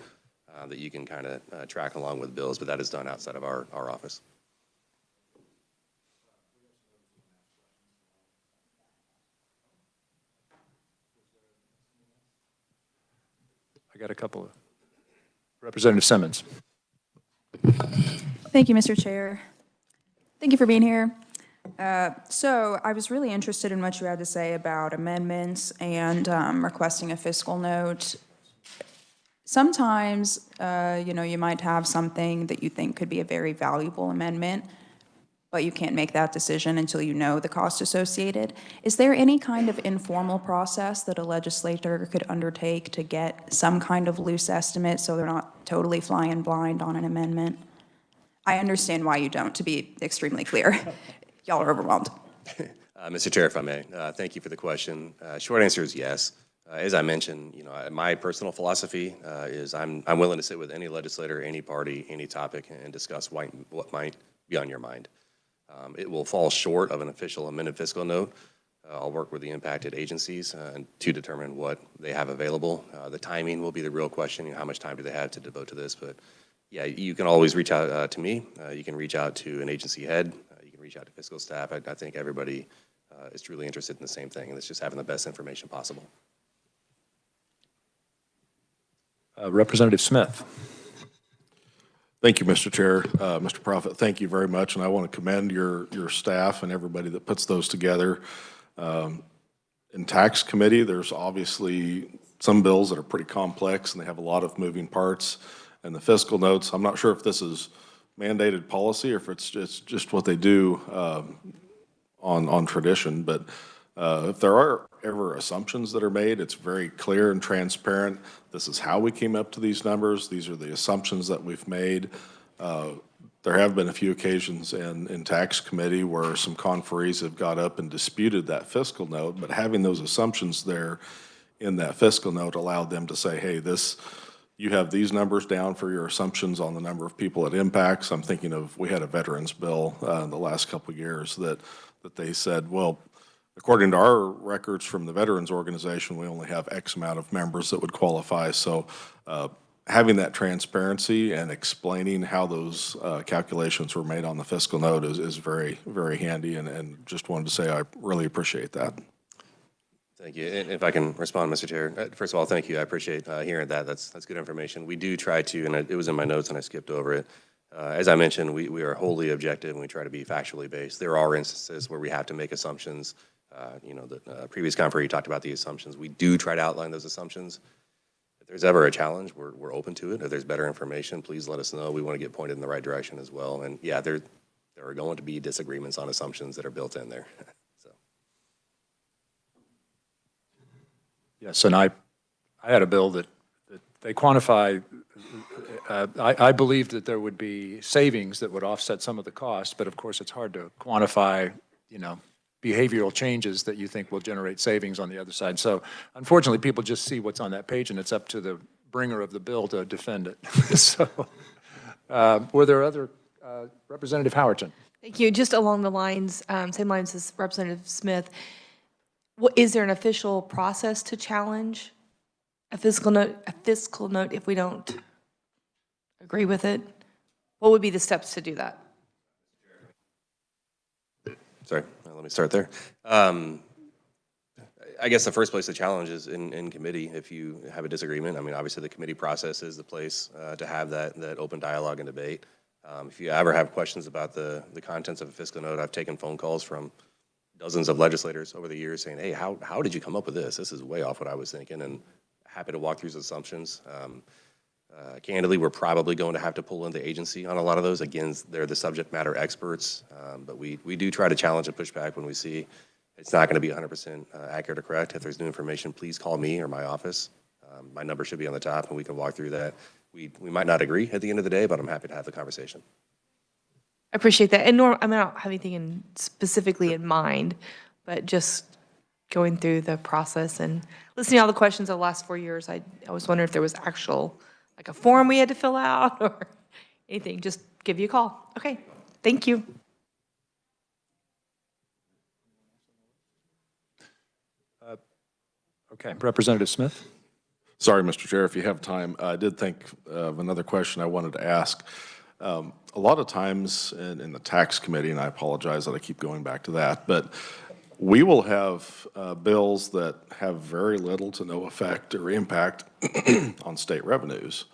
that you can kind of track along with bills, but that is done outside of our office. I got a couple of. Representative Simmons. Thank you, Mr. Chair. Thank you for being here. So I was really interested in what you had to say about amendments and requesting a fiscal note. Sometimes, you might have something that you think could be a very valuable amendment, but you can't make that decision until you know the cost associated. Is there any kind of informal process that a legislator could undertake to get some kind of loose estimate so they're not totally flying blind on an amendment? I understand why you don't, to be extremely clear. Y'all are overwhelmed. Mr. Chair, if I may, thank you for the question. Short answer is yes. As I mentioned, my personal philosophy is I'm willing to sit with any legislator, any party, any topic, and discuss what might be on your mind. It will fall short of an official amended fiscal note. I'll work with the impacted agencies to determine what they have available. The timing will be the real question. How much time do they have to devote to this? But yeah, you can always reach out to me. You can reach out to an agency head. You can reach out to fiscal staff. I think everybody is truly interested in the same thing, and it's just having the best information possible. Representative Smith. Thank you, Mr. Chair. Mr. Prophet, thank you very much, and I want to commend your staff and everybody that puts those together. In tax committee, there's obviously some bills that are pretty complex and they have a lot of moving parts. And the fiscal notes, I'm not sure if this is mandated policy or if it's just what they do on tradition, but if there are ever assumptions that are made, it's very clear and transparent. This is how we came up to these numbers. These are the assumptions that we've made. There have been a few occasions in tax committee where some conferees have got up and disputed that fiscal note, but having those assumptions there in that fiscal note allowed them to say, hey, you have these numbers down for your assumptions on the number of people it impacts. I'm thinking of, we had a veterans bill in the last couple of years that they said, well, according to our records from the Veterans Organization, we only have X amount of members that would qualify. So having that transparency and explaining how those calculations were made on the fiscal note is very, very handy, and just wanted to say I really appreciate that. Thank you. And if I can respond, Mr. Chair, first of all, thank you. I appreciate hearing that. That's good information. We do try to, and it was in my notes and I skipped over it. As I mentioned, we are wholly objective and we try to be factually based. There are instances where we have to make assumptions. The previous conferee talked about the assumptions. We do try to outline those assumptions. If there's ever a challenge, we're open to it. If there's better information, please let us know. We want to get pointed in the right direction as well. And yeah, there are going to be disagreements on assumptions that are built in there. So. Yes, and I had a bill that they quantify. I believed that there would be savings that would offset some of the costs, but of course it's hard to quantify, behavioral changes that you think will generate savings on the other side. So unfortunately, people just see what's on that page, and it's up to the bringer of the bill to defend it. So were there other, Representative Howerton? Thank you. Just along the lines, same lines as Representative Smith, is there an official process to challenge a fiscal note if we don't agree with it? What would be the steps to do that? Sorry, let me start there. I guess the first place to challenge is in committee if you have a disagreement. I mean, obviously the committee process is the place to have that open dialogue and debate. If you ever have questions about the contents of a fiscal note, I've taken phone calls from dozens of legislators over the years saying, hey, how did you come up with this? This is way off what I was thinking, and happy to walk through those assumptions. Candidly, we're probably going to have to pull in the agency on a lot of those. Again, they're the subject matter experts, but we do try to challenge and push back when we see it's not going to be 100% accurate or correct. If there's new information, please call me or my office. My number should be on the top, and we can walk through that. We might not agree at the end of the day, but I'm happy to have the conversation. I appreciate that. And I don't have anything specifically in mind, but just going through the process and listening to all the questions of the last 4 years, I was wondering if there was like a form we had to fill out or anything. Just give you a call. Okay. Thank you. Okay, Representative Smith? Sorry, Mr. Chair, if you have time, I did think of another question I wanted to ask. A lot of times in the tax committee, and I apologize that I keep going back to that, but we will have bills that have very little to no effect or impact on state revenues.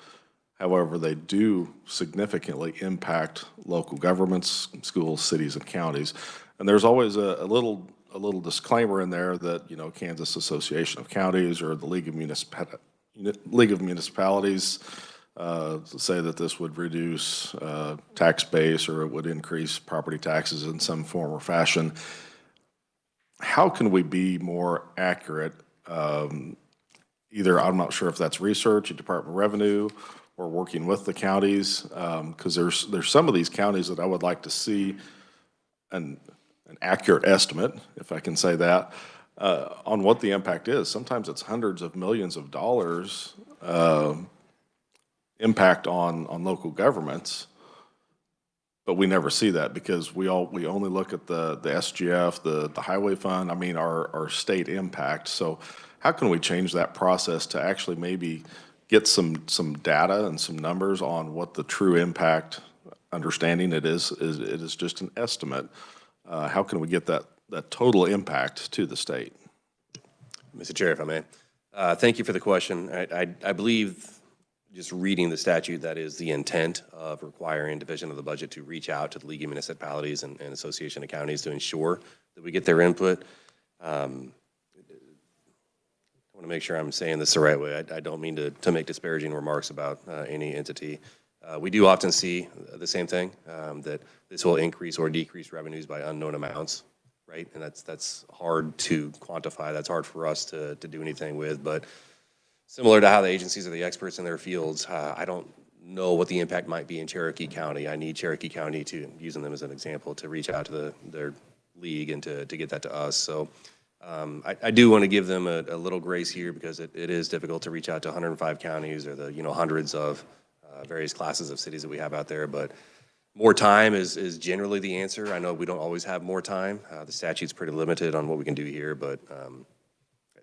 However, they do significantly impact local governments, schools, cities, and counties. And there's always a little disclaimer in there that, you know, Kansas Association of Counties or the League of Municipalities say that this would reduce tax base or it would increase property taxes in some form or fashion. How can we be more accurate? Either, I'm not sure if that's research at Department of Revenue or working with the counties, because there's some of these counties that I would like to see an accurate estimate, if I can say that, on what the impact is. Sometimes it's hundreds of millions of dollars impact on local governments, but we never see that because we only look at the SGF, the highway fund, I mean our state impact. So how can we change that process to actually maybe get some data and some numbers on what the true impact, understanding it is just an estimate. How can we get that total impact to the state? Mr. Chair, if I may. Thank you for the question. I believe, just reading the statute, that is the intent of requiring Division of the Budget to reach out to the League of Municipalities and Association of Counties to ensure that we get their input. I want to make sure I'm saying this the right way. I don't mean to make disparaging remarks about any entity. We do often see the same thing, that this will increase or decrease revenues by unknown amounts, right? And that's hard to quantify. That's hard for us to do anything with. But similar to how the agencies are the experts in their fields, I don't know what the impact might be in Cherokee County. I need Cherokee County, to using them as an example, to reach out to their league and to get that to us. So I do want to give them a little grace here because it is difficult to reach out to 105 counties or the hundreds of various classes of cities that we have out there. But more time is generally the answer. I know we don't always have more time. The statute's pretty limited on what we can do here, but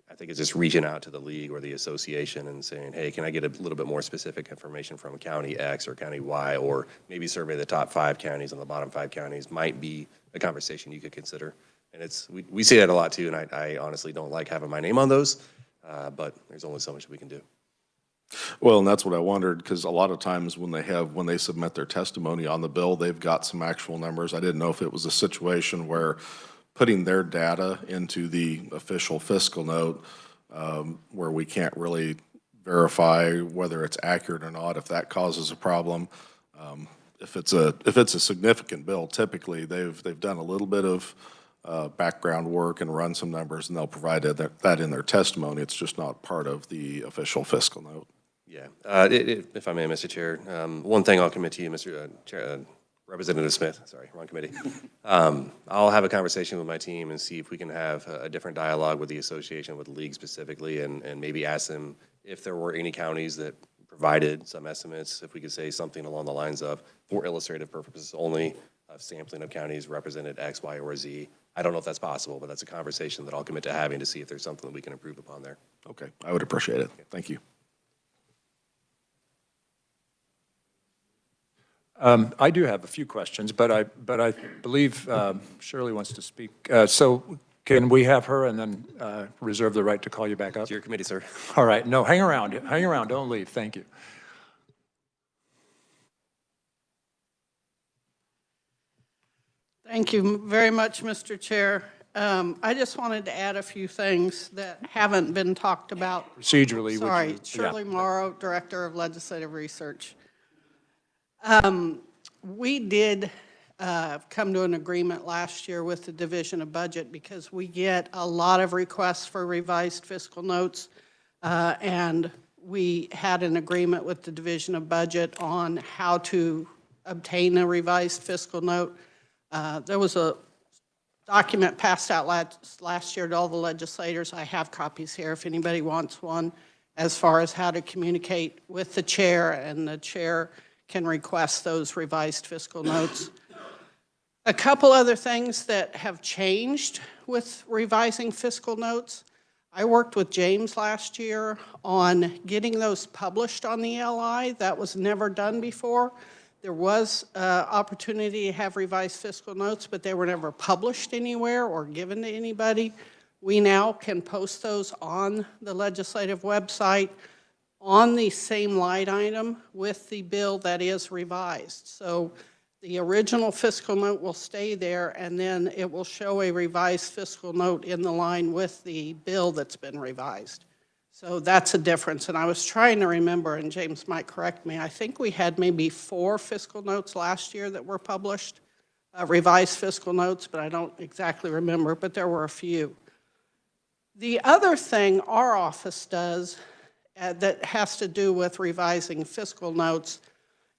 I think it's just reaching out to the league or the association and saying, hey, can I get a little bit more specific information from County X or County Y, or maybe survey the top 5 counties and the bottom 5 counties might be a conversation you could consider. And we say that a lot too, and I honestly don't like having my name on those, but there's only so much we can do. Well, and that's what I wondered, because a lot of times when they submit their testimony on the bill, they've got some actual numbers. I didn't know if it was a situation where putting their data into the official fiscal note, where we can't really verify whether it's accurate or not, if that causes a problem. If it's a significant bill, typically they've done a little bit of background work and run some numbers, and they'll provide that in their testimony. It's just not part of the official fiscal note. Yeah, if I may, Mr. Chair, one thing I'll commit to you, Mr. Chair, Representative Smith, sorry, wrong committee. I'll have a conversation with my team and see if we can have a different dialogue with the association, with the league specifically, and maybe ask them if there were any counties that provided some estimates, if we could say something along the lines of, for illustrative purposes only, a sampling of counties represented X, Y, or Z. I don't know if that's possible, but that's a conversation that I'll commit to having to see if there's something that we can improve upon there. Okay, I would appreciate it. Thank you. I do have a few questions, but I believe Shirley wants to speak. So can we have her and then reserve the right to call you back up? It's your committee, sir. All right. No, hang around. Hang around. Don't leave. Thank you. Thank you very much, Mr. Chair. I just wanted to add a few things that haven't been talked about. Procedurally. Sorry, Shirley Morrow, Director of Legislative Research. We did come to an agreement last year with the Division of Budget because we get a lot of requests for revised fiscal notes, and we had an agreement with the Division of Budget on how to obtain a revised fiscal note. There was a document passed out last year to all the legislators. I have copies here if anybody wants one, as far as how to communicate with the chair, and the chair can request those revised fiscal notes. A couple other things that have changed with revising fiscal notes. I worked with James last year on getting those published on the LI. That was never done before. There was opportunity to have revised fiscal notes, but they were never published anywhere or given to anybody. We now can post those on the legislative website on the same line item with the bill that is revised. So the original fiscal note will stay there, and then it will show a revised fiscal note in the line with the bill that's been revised. So that's a difference. And I was trying to remember, and James might correct me, I think we had maybe 4 fiscal notes last year that were published, revised fiscal notes, but I don't exactly remember, but there were a few. The other thing our office does that has to do with revising fiscal notes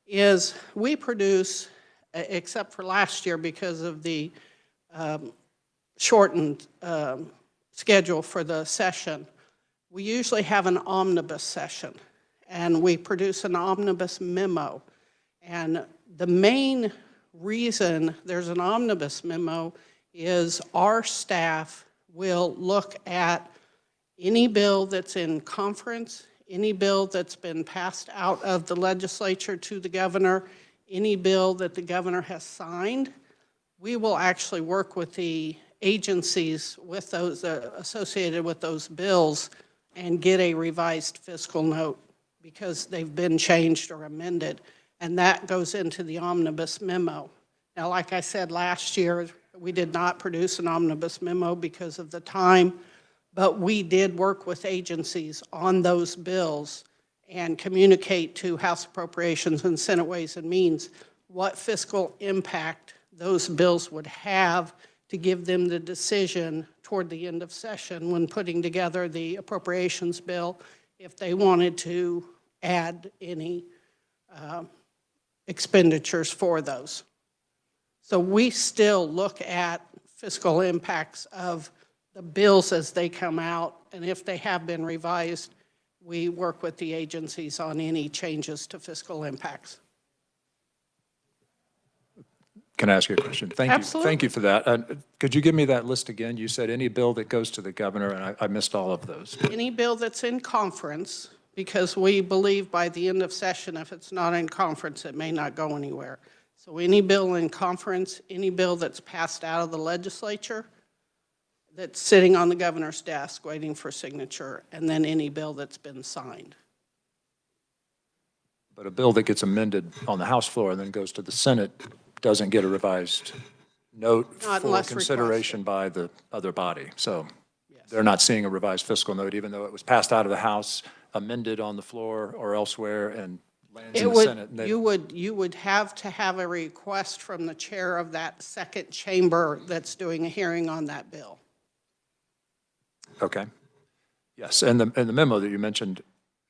is we produce, except for last year because of the shortened schedule for the session, we usually have an omnibus session, and we produce an omnibus memo. And the main reason there's an omnibus memo is our staff will look at any bill that's in conference, any bill that's been passed out of the legislature to the governor, any bill that the governor has signed. We will actually work with the agencies with those associated with those bills and get a revised fiscal note because they've been changed or amended, and that goes into the omnibus memo. Now, like I said last year, we did not produce an omnibus memo because of the time, but we did work with agencies on those bills and communicate to House Appropriations and Senate Ways and Means what fiscal impact those bills would have to give them the decision toward the end of session when putting together the appropriations bill if they wanted to add any expenditures for those. So we still look at fiscal impacts of the bills as they come out, and if they have been revised, we work with the agencies on any changes to fiscal impacts. Can I ask you a question? Thank you. Absolutely. Thank you for that. Could you give me that list again? You said any bill that goes to the governor, and I missed all of those. Any bill that's in conference, because we believe by the end of session, if it's not in conference, it may not go anywhere. So any bill in conference, any bill that's passed out of the legislature, that's sitting on the governor's desk waiting for signature, and then any bill that's been signed. But a bill that gets amended on the House floor and then goes to the Senate doesn't get a revised note Not for unless consideration by the other body. So they're not seeing a revised fiscal note, even though it was passed out of the House, amended on the floor or elsewhere, and lands in the Senate. And You would have to have a request from the chair of that second chamber that's doing a hearing on that bill. Okay. Yes, and the memo that you mentioned,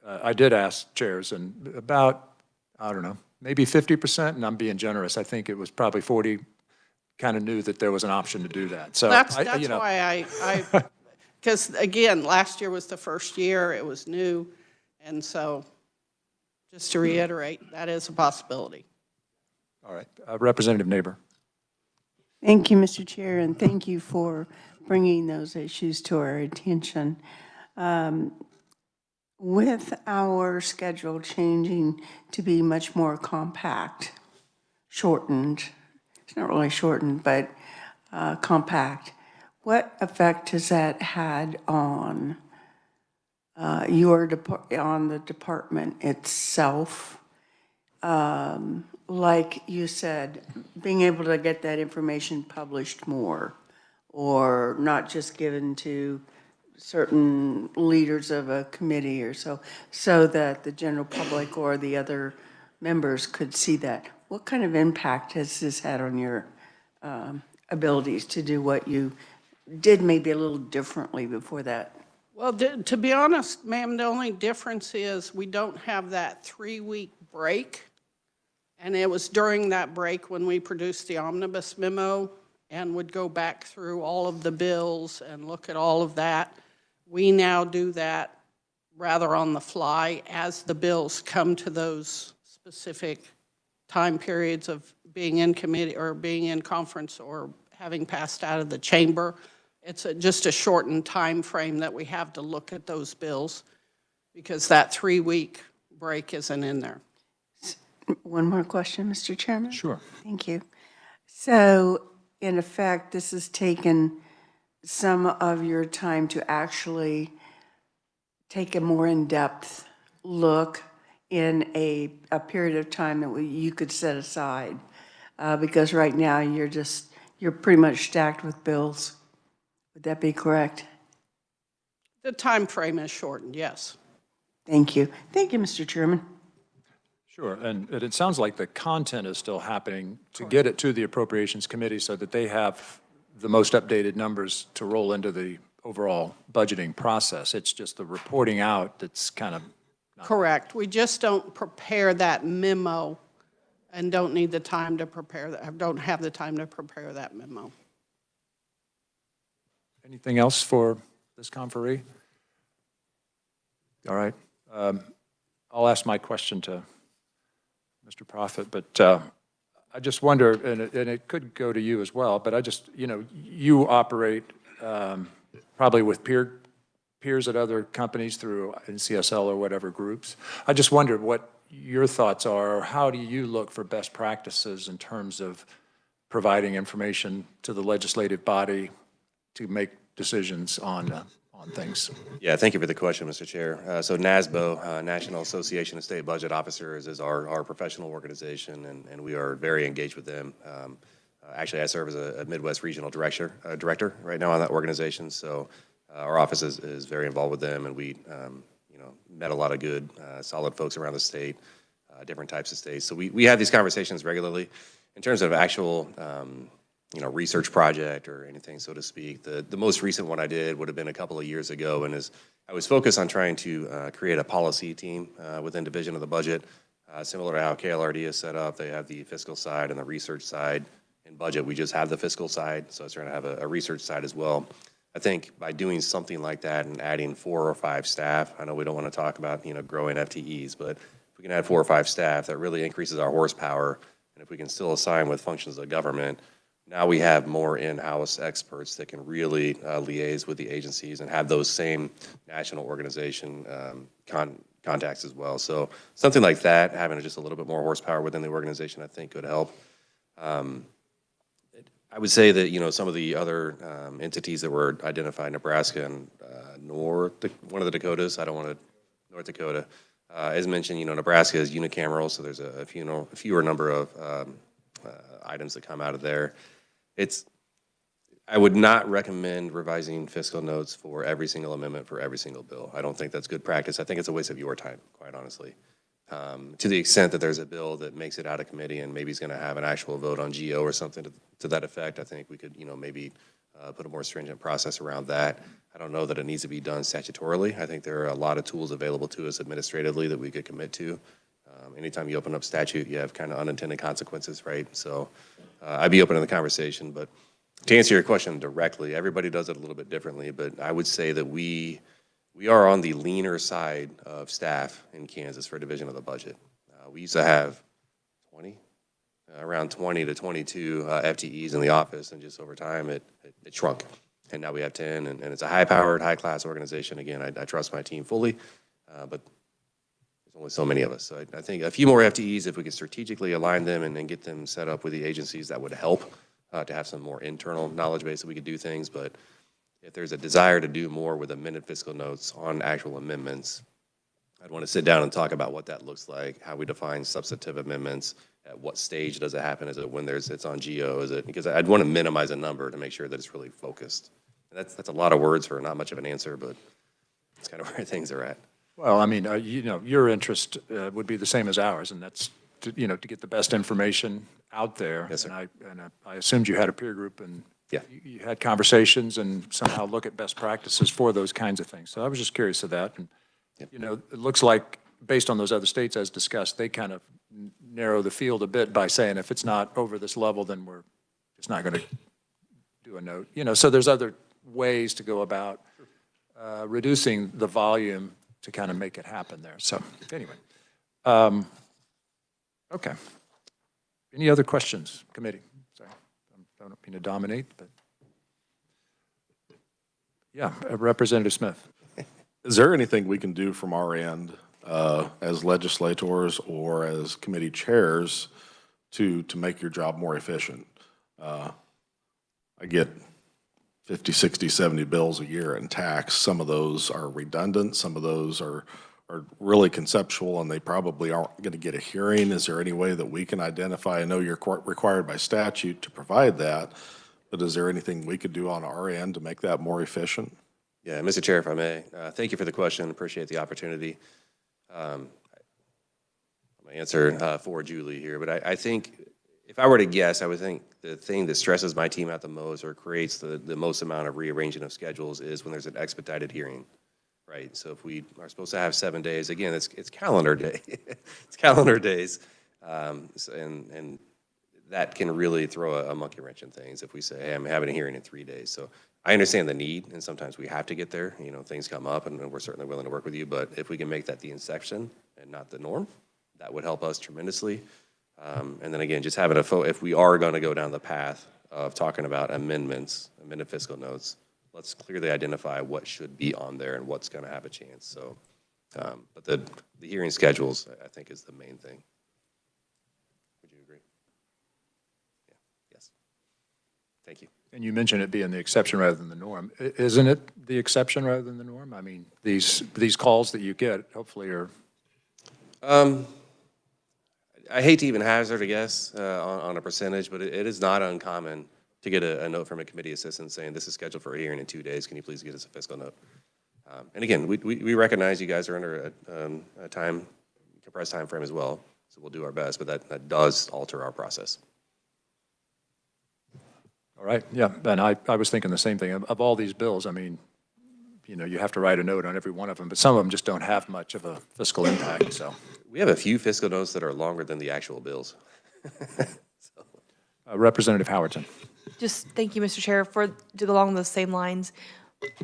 I did ask chairs, and about, I don't know, maybe 50%, and I'm being generous, I think it was probably 40, kind of knew that there was an option to do that. So That's you know, why I because again, last year was the first year, it was new, and so just to reiterate, that is a possibility. All right, Representative Neighbor. Thank you, Mr. Chair, and thank you for bringing those issues to our attention. With our schedule changing to be much more compact, shortened, it's not really shortened, but compact, what effect has that had on on the department itself? Like you said, being able to get that information published more, or not just given to certain leaders of a committee or so that the general public or the other members could see that. What kind of impact has this had on your abilities to do what you did maybe a little differently before that? Well, to be honest, ma'am, the only difference is we don't have that 3-week break. And it was during that break when we produced the omnibus memo and would go back through all of the bills and look at all of that. We now do that rather on the fly as the bills come to those specific time periods of being in committee or being in conference or having passed out of the chamber. It's just a shortened time frame that we have to look at those bills because that 3-week break isn't in there. One more question, Mr. Chairman? Sure. Thank you. So, in effect, this has taken some of your time to actually take a more in-depth look in a period of time that you could set aside. Because right now, you're pretty much stacked with bills. Would that be correct? The time frame is shortened, yes. Thank you. Thank you, Mr. Chairman. Sure, and it sounds like the content is still happening to get it to the Appropriations Committee so that they have the most updated numbers to roll into the overall budgeting process. It's just the reporting out that's kind of. Correct. We just don't prepare that memo and don't need the time to prepare that, don't have the time to prepare that memo. Anything else for this conferee? All right. I'll ask my question to Mr. Prophet, but I just wonder, and it could go to you as well, but I just, you operate probably with peers at other companies through NCSL or whatever groups. I just wondered what your thoughts are, or how do you look for best practices in terms of providing information to the legislative body to make decisions on things? Yeah, thank you for the question, Mr. Chair. So NASBO, National Association of State Budget Officers, is our professional organization, and we are very engaged with them. Actually, I serve as a Midwest Regional Director right now on that organization, so our office is very involved with them, and we met a lot of good, solid folks around the state, different types of states. So we have these conversations regularly. In terms of actual research project or anything, so to speak. The most recent one I did would have been a couple of years ago, and I was focused on trying to create a policy team within Division of the Budget, similar to how KLRD is set up. They have the fiscal side and the research side. In budget, we just have the fiscal side, so I was trying to have a research side as well. I think by doing something like that and adding 4 or 5 staff, I know we don't want to talk about growing FTEs, but if we can add 4 or 5 staff, that really increases our horsepower. And if we can still assign with functions of government, now we have more in-house experts that can really liaise with the agencies and have those same national organization contacts as well. So something like that, having just a little bit more horsepower within the organization, I think could help. I would say that, some of the other entities that were identified, Nebraska and one of the Dakotas, North Dakota, as mentioned, Nebraska is unicameral, so there's a fewer number of items that come out of there. I would not recommend revising fiscal notes for every single amendment for every single bill. I don't think that's good practice. I think it's a waste of your time, quite honestly. To the extent that there's a bill that makes it out of committee and maybe is going to have an actual vote on GO or something to that effect, I think we could, maybe put a more stringent process around that. I don't know that it needs to be done statutorily. I think there are a lot of tools available to us administratively that we could commit to. Anytime you open up statute, you have kind of unintended consequences, right? So I'd be open to the conversation. But to answer your question directly, everybody does it a little bit differently. But I would say that we are on the leaner side of staff in Kansas for Division of the Budget. We used to have around 20 to 22 FTEs in the office, and just over time it shrunk. And now we have 10, and it's a high-powered, high-class organization. Again, I trust my team fully, but there's only so many of us. So I think a few more FTEs, if we could strategically align them and get them set up with the agencies, that would help to have some more internal knowledge base that we could do things. But if there's a desire to do more with amended fiscal notes on actual amendments, I'd want to sit down and talk about what that looks like, how we define substantive amendments, at what stage does it happen? Is it when it's on GO? Because I'd want to minimize a number to make sure that it's really focused. And that's a lot of words for not much of an answer, but it's kind of where things are at. Well, I mean, your interest would be the same as ours, and that's to get the best information out there. Yes, sir. And I assumed you had a peer group, and Yeah. you had conversations and somehow look at best practices for those kinds of things. So I was just curious of that. And, it looks like, based on those other states as discussed, they kind of narrow the field a bit by saying if it's not over this level, then we're just not going to do a note. So there's other ways to go about reducing the volume to kind of make it happen there. So anyway, okay. Any other questions, committee? Sorry, I don't mean to dominate, but. Yeah, Representative Smith. Is there anything we can do from our end as legislators or as committee chairs to make your job more efficient? I get 50, 60, 70 bills a year in tax. Some of those are redundant. Some of those are really conceptual, and they probably aren't going to get a hearing. Is there any way that we can identify? I know you're required by statute to provide that, but is there anything we could do on our end to make that more efficient? Yeah, Mr. Chair, if I may, thank you for the question. Appreciate the opportunity. I'm going to answer for Julie here, but I think if I were to guess, I would think the thing that stresses my team out the most or creates the most amount of rearranging of schedules is when there's an expedited hearing, right? So if we are supposed to have 7 days, again, it's calendar day. It's calendar days. And that can really throw a monkey wrench in things if we say, hey, I'm having a hearing in 3 days. So I understand the need, and sometimes we have to get there. You know, things come up, and we're certainly willing to work with you. But if we can make that the exception and not the norm, that would help us tremendously. And then again, just having if we are going to go down the path of talking about amended fiscal notes, let's clearly identify what should be on there and what's going to have a chance. So, but the hearing schedules, I think, is the main thing. Would you agree? Yeah. Yes. Thank you. And you mentioned it being the exception rather than the norm. Isn't it the exception rather than the norm? I mean, these calls that you get hopefully are. I hate to even hazard a guess on a percentage, but it is not uncommon to get a note from a committee assistant saying this is scheduled for a hearing in 2 days. Can you please get us a fiscal note? And again, we recognize you guys are under a compressed time frame as well, so we'll do our best, but that does alter our process. All right, yeah, and I was thinking the same thing. Of all these bills, I mean, you know, you have to write a note on every one of them, but some of them just don't have much of a fiscal impact, so. We have a few fiscal notes that are longer than the actual bills. So. Representative Howerton. Just thank you, Mr. Chair. To go along those same lines,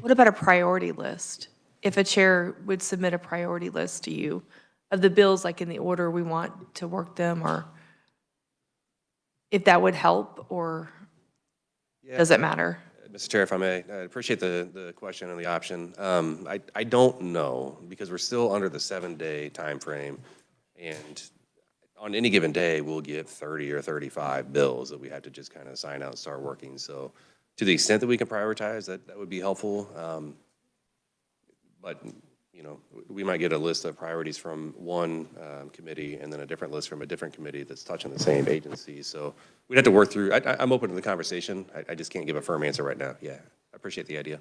what about a priority list? If a chair would submit a priority list to you of the bills, like in the order we want to work them, or if that would help, or does it matter? Mr. Chair, if I may, I appreciate the question and the option. I don't know, because we're still under the 7-day time frame, and on any given day, we'll get 30 or 35 bills that we have to just kind of sign out and start working. So to the extent that we can prioritize, that would be helpful. But, you know, we might get a list of priorities from one committee and then a different list from a different committee that's touching the same agency. So we'd have to work through. I'm open to the conversation. I just can't give a firm answer right now. Yeah, I appreciate the idea.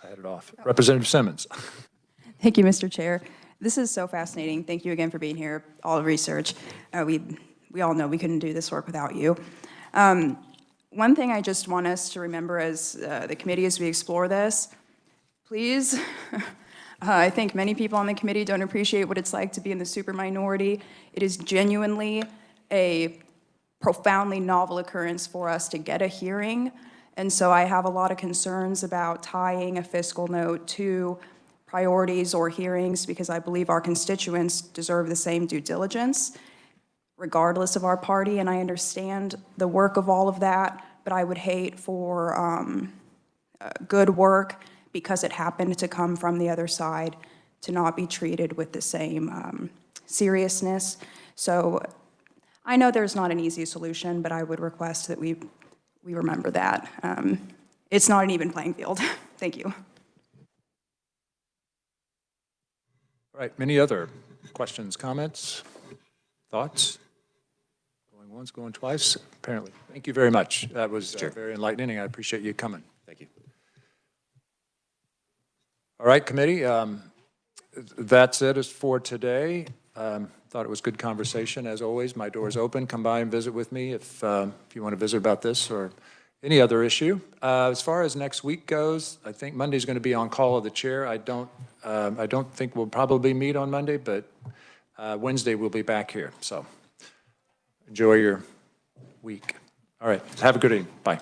I had it off. Representative Simmons. Thank you, Mr. Chair. This is so fascinating. Thank you again for being here, all the research. We all know we couldn't do this work without you. One thing I just want us to remember as the committee as we explore this, please, I think many people on the committee don't appreciate what it's like to be in the super minority. It is genuinely a profoundly novel occurrence for us to get a hearing. And so I have a lot of concerns about tying a fiscal note to priorities or hearings, because I believe our constituents deserve the same due diligence, regardless of our party, and I understand the work of all of that, but I would hate for good work, because it happened to come from the other side, to not be treated with the same seriousness. So I know there's not an easy solution, but I would request that we remember that. It's not an even playing field. Thank you. All right, many other questions, comments, thoughts? Going once, going twice, apparently. Thank you very much. That was very enlightening. I appreciate you coming. Thank you. All right, committee, that's it for today. Thought it was good conversation. As always, my door is open. Come by and visit with me if you want to visit about this or any other issue. As far as next week goes, I think Monday's going to be on call of the chair. I don't think we'll probably meet on Monday, but Wednesday we'll be back here. So enjoy your week. All right, have a good evening. Bye.